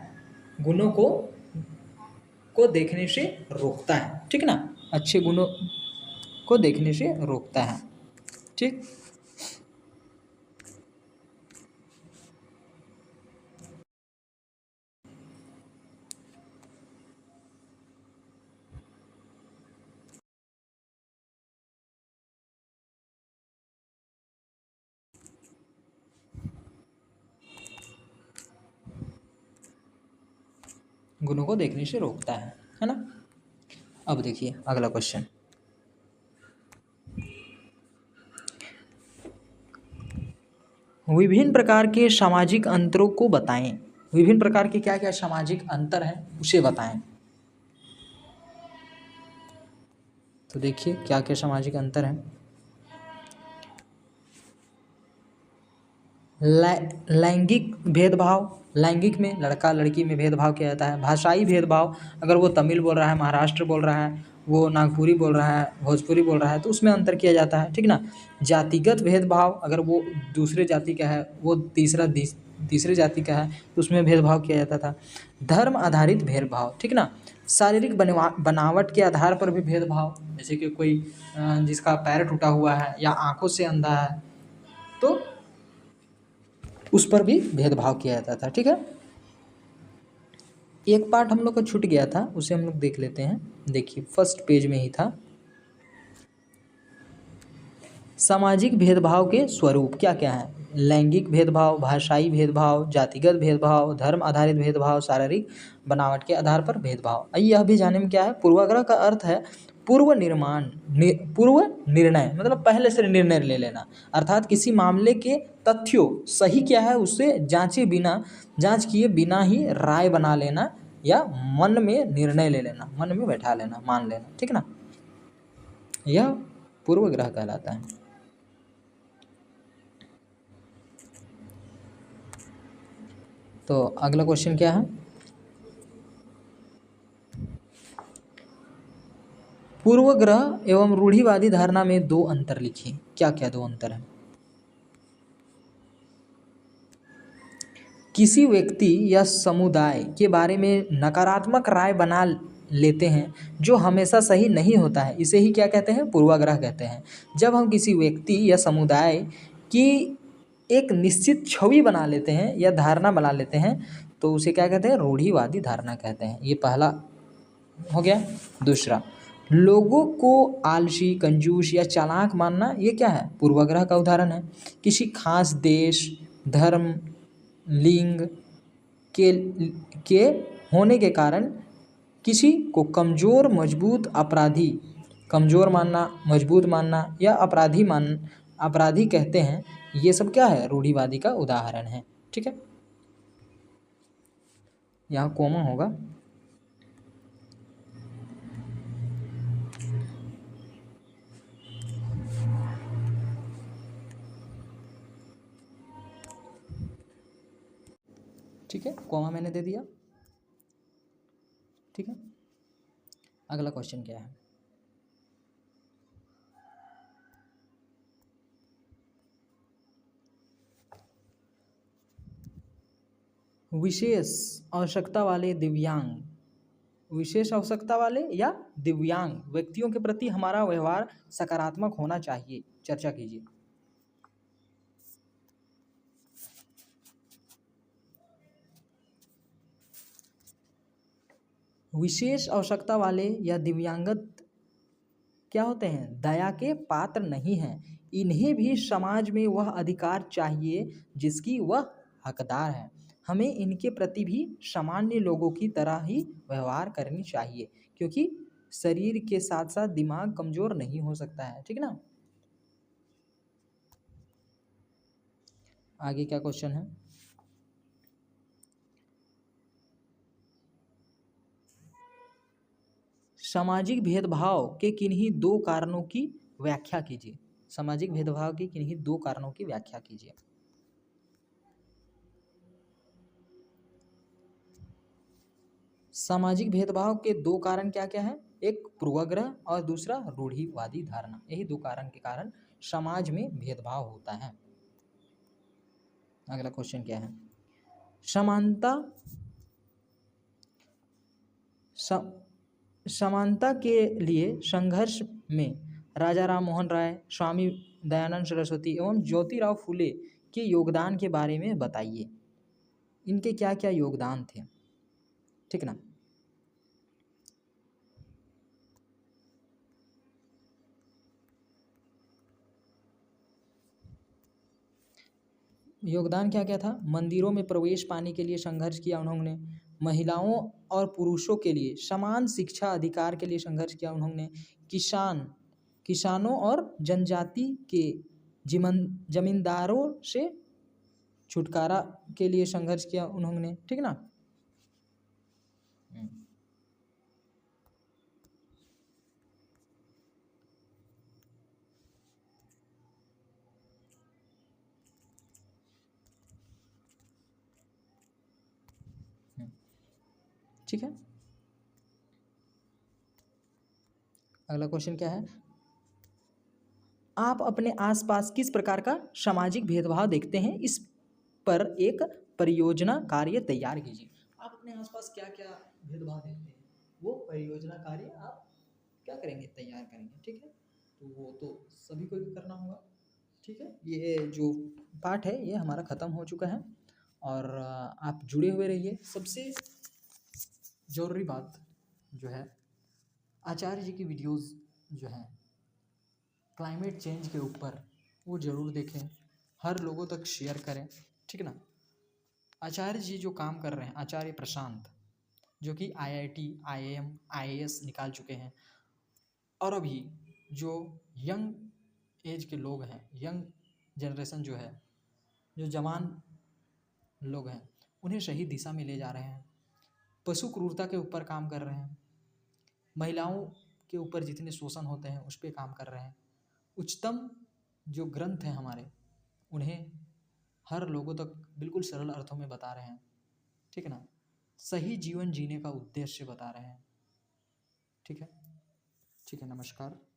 गुणों को देखने से रोकता है। ठीक ना, अच्छे गुणों को देखने से रोकता है। ठीक, गुणों को देखने से रोकता है ना। अब देखिए अगला क्वेश्चन, विभिन्न प्रकार के सामाजिक अंतरों को बताएं। विभिन्न प्रकार के क्या क्या सामाजिक अंतर हैं उसे बताएं। तो देखिए क्या क्या सामाजिक अंतर हैं। लैंगिक भेदभाव, लैंगिक में लड़का लड़की में भेदभाव किया जाता है। भाषाई भेदभाव, अगर वो तमिल बोल रहा है, महाराष्ट्र बोल रहा है, वो नागपुरी बोल रहा है, भोजपुरी बोल रहा है, तो उसमें अंतर किया जाता है। ठीक ना। जातिगत भेदभाव, अगर वो दूसरे जाति का है, वो तीसरे जाति का है, तो उसमें भेदभाव किया जाता था। धर्म आधारित भेदभाव, ठीक ना। शारीरिक बनावट के आधार पर भी भेदभाव, जैसे कि कोई जिसका पैर टूटा हुआ है या आंखों से अंधा है, तो उस पर भी भेदभाव किया जाता था। ठीक है, एक पार्ट हम लोग का छूट गया था, उसे हम लोग देख लेते हैं। देखिए फर्स्ट पेज में ही था। सामाजिक भेदभाव के स्वरूप क्या क्या हैं? लैंगिक भेदभाव, भाषाई भेदभाव, जातिगत भेदभाव, धर्म आधारित भेदभाव, शारीरिक बनावट के आधार पर भेदभाव। यह भी जाने में क्या है, पूर्वाग्रह का अर्थ है पूर्व निर्माण, पूर्व निर्णय, मतलब पहले से निर्णय ले लेना, अर्थात किसी मामले के तथ्यों सही क्या है उससे जांच किए बिना ही राय बना लेना या मन में निर्णय ले लेना, मन में बैठा लेना, मान लेना, ठीक ना, यह पूर्वग्रह कहलाता है। तो अगला क्वेश्चन क्या है, पूर्वग्रह एवं रूढ़िवादी धारणा में दो अंतर लिखिए। क्या क्या दो अंतर है? किसी व्यक्ति या समुदाय के बारे में नकारात्मक राय बना लेते हैं जो हमेशा सही नहीं होता है, इसे ही क्या कहते हैं, पूर्वाग्रह कहते हैं। जब हम किसी व्यक्ति या समुदाय की एक निश्चित छवि बना लेते हैं या धारणा बना लेते हैं तो उसे क्या कहते हैं, रूढ़िवादी धारणा कहते हैं। ये पहला हो गया। दूसरा, लोगों को आलसी, कंजूस या चालाक मानना, ये क्या है, पूर्वाग्रह का उदाहरण है। किसी खास देश, धर्म, लिंग के के होने के कारण किसी को कमज़ोर मानना, मजबूत मानना या अपराधी कहते हैं। ये सब क्या है, रूढ़िवादी का उदाहरण है। ठीक है, यहाँ कॉमा होगा। ठीक है, कॉमा मैंने दे दिया। ठीक है, अगला क्वेश्चन क्या है, विशेष आवश्यकता वाले या दिव्यांग व्यक्तियों के प्रति हमारा व्यवहार सकारात्मक होना चाहिए। चर्चा कीजिए। विशेष आवश्यकता वाले या दिव्यांगत क्या होते हैं, दया के पात्र नहीं हैं। इन्हें भी समाज में वह अधिकार चाहिए जिसकी वह हकदार है। हमें इनके प्रति भी सामान्य लोगों की तरह ही व्यवहार करनी चाहिए, क्योंकि शरीर के साथ साथ दिमाग कमज़ोर नहीं हो सकता है। ठीक ना, आगे क्या क्वेश्चन है, सामाजिक भेदभाव के किन्हीं दो कारणों की व्याख्या कीजिए। सामाजिक भेदभाव के किन्हीं दो कारणों की व्याख्या कीजिए। सामाजिक भेदभाव के दो कारण क्या क्या है, एक पूर्वाग्रह और दूसरा रूढ़िवादी धारणा। यही दो कारण के कारण समाज में भेदभाव होता है। अगला क्वेश्चन क्या है, समानता के लिए संघर्ष में राजा राम मोहन राय, स्वामी दयानंद सरस्वती एवं ज्योतिराव फुले के योगदान के बारे में बताइए। इनके क्या क्या योगदान थे। ठीक ना, योगदान क्या क्या था, मंदिरों में प्रवेश पाने के लिए संघर्ष किया उन्होंने, महिलाओं और पुरुषों के लिए समान शिक्षा अधिकार के लिए संघर्ष किया उन्होंने, किसानों और जनजाति के जमींदारों से छुटकारा के लिए संघर्ष किया उन्होंने। ठीक ना, ठीक है, अगला क्वेश्चन क्या है, आप अपने आसपास किस प्रकार का सामाजिक भेदभाव देखते हैं, इस पर एक परियोजना कार्य तैयार कीजिए। आप अपने आसपास क्या क्या भेदभाव देखते हैं, वो परियोजना कार्य आप क्या करेंगे, तैयार करेंगे। ठीक है, तो वो तो सभी को भी करना होगा। ठीक है, ये जो पार्ट है ये हमारा ख़त्म हो चुका है और आप जुड़े हुए रहिए। सबसे ज़रूरी बात जो है, आचार्य जी की वीडियोस जो हैं क्लाइमेट चेंज के ऊपर वो ज़रूर देखें, हर लोगों तक शेयर करें, ठीक ना। आचार्य जी जो काम कर रहे हैं, आचार्य प्रशांत, जो कि IIT, IIM, IAS निकाल चुके हैं, और अभी जो यंग एज के लोग हैं, यंग जनरेशन जो है, जो जवान लोग हैं, उन्हें सही दिशा में ले जा रहे हैं। पशु क्रूरता के ऊपर काम कर रहे हैं, महिलाओं के ऊपर जितने शोषण होते हैं उस पर काम कर रहे हैं। उच्चतम जो ग्रंथ हैं हमारे, उन्हें हर लोगों तक बिल्कुल सरल अर्थों में बता रहे हैं, ठीक है ना। सही जीवन जीने का उद्देश्य बता रहे हैं, ठीक है। ठीक है, नमस्कार।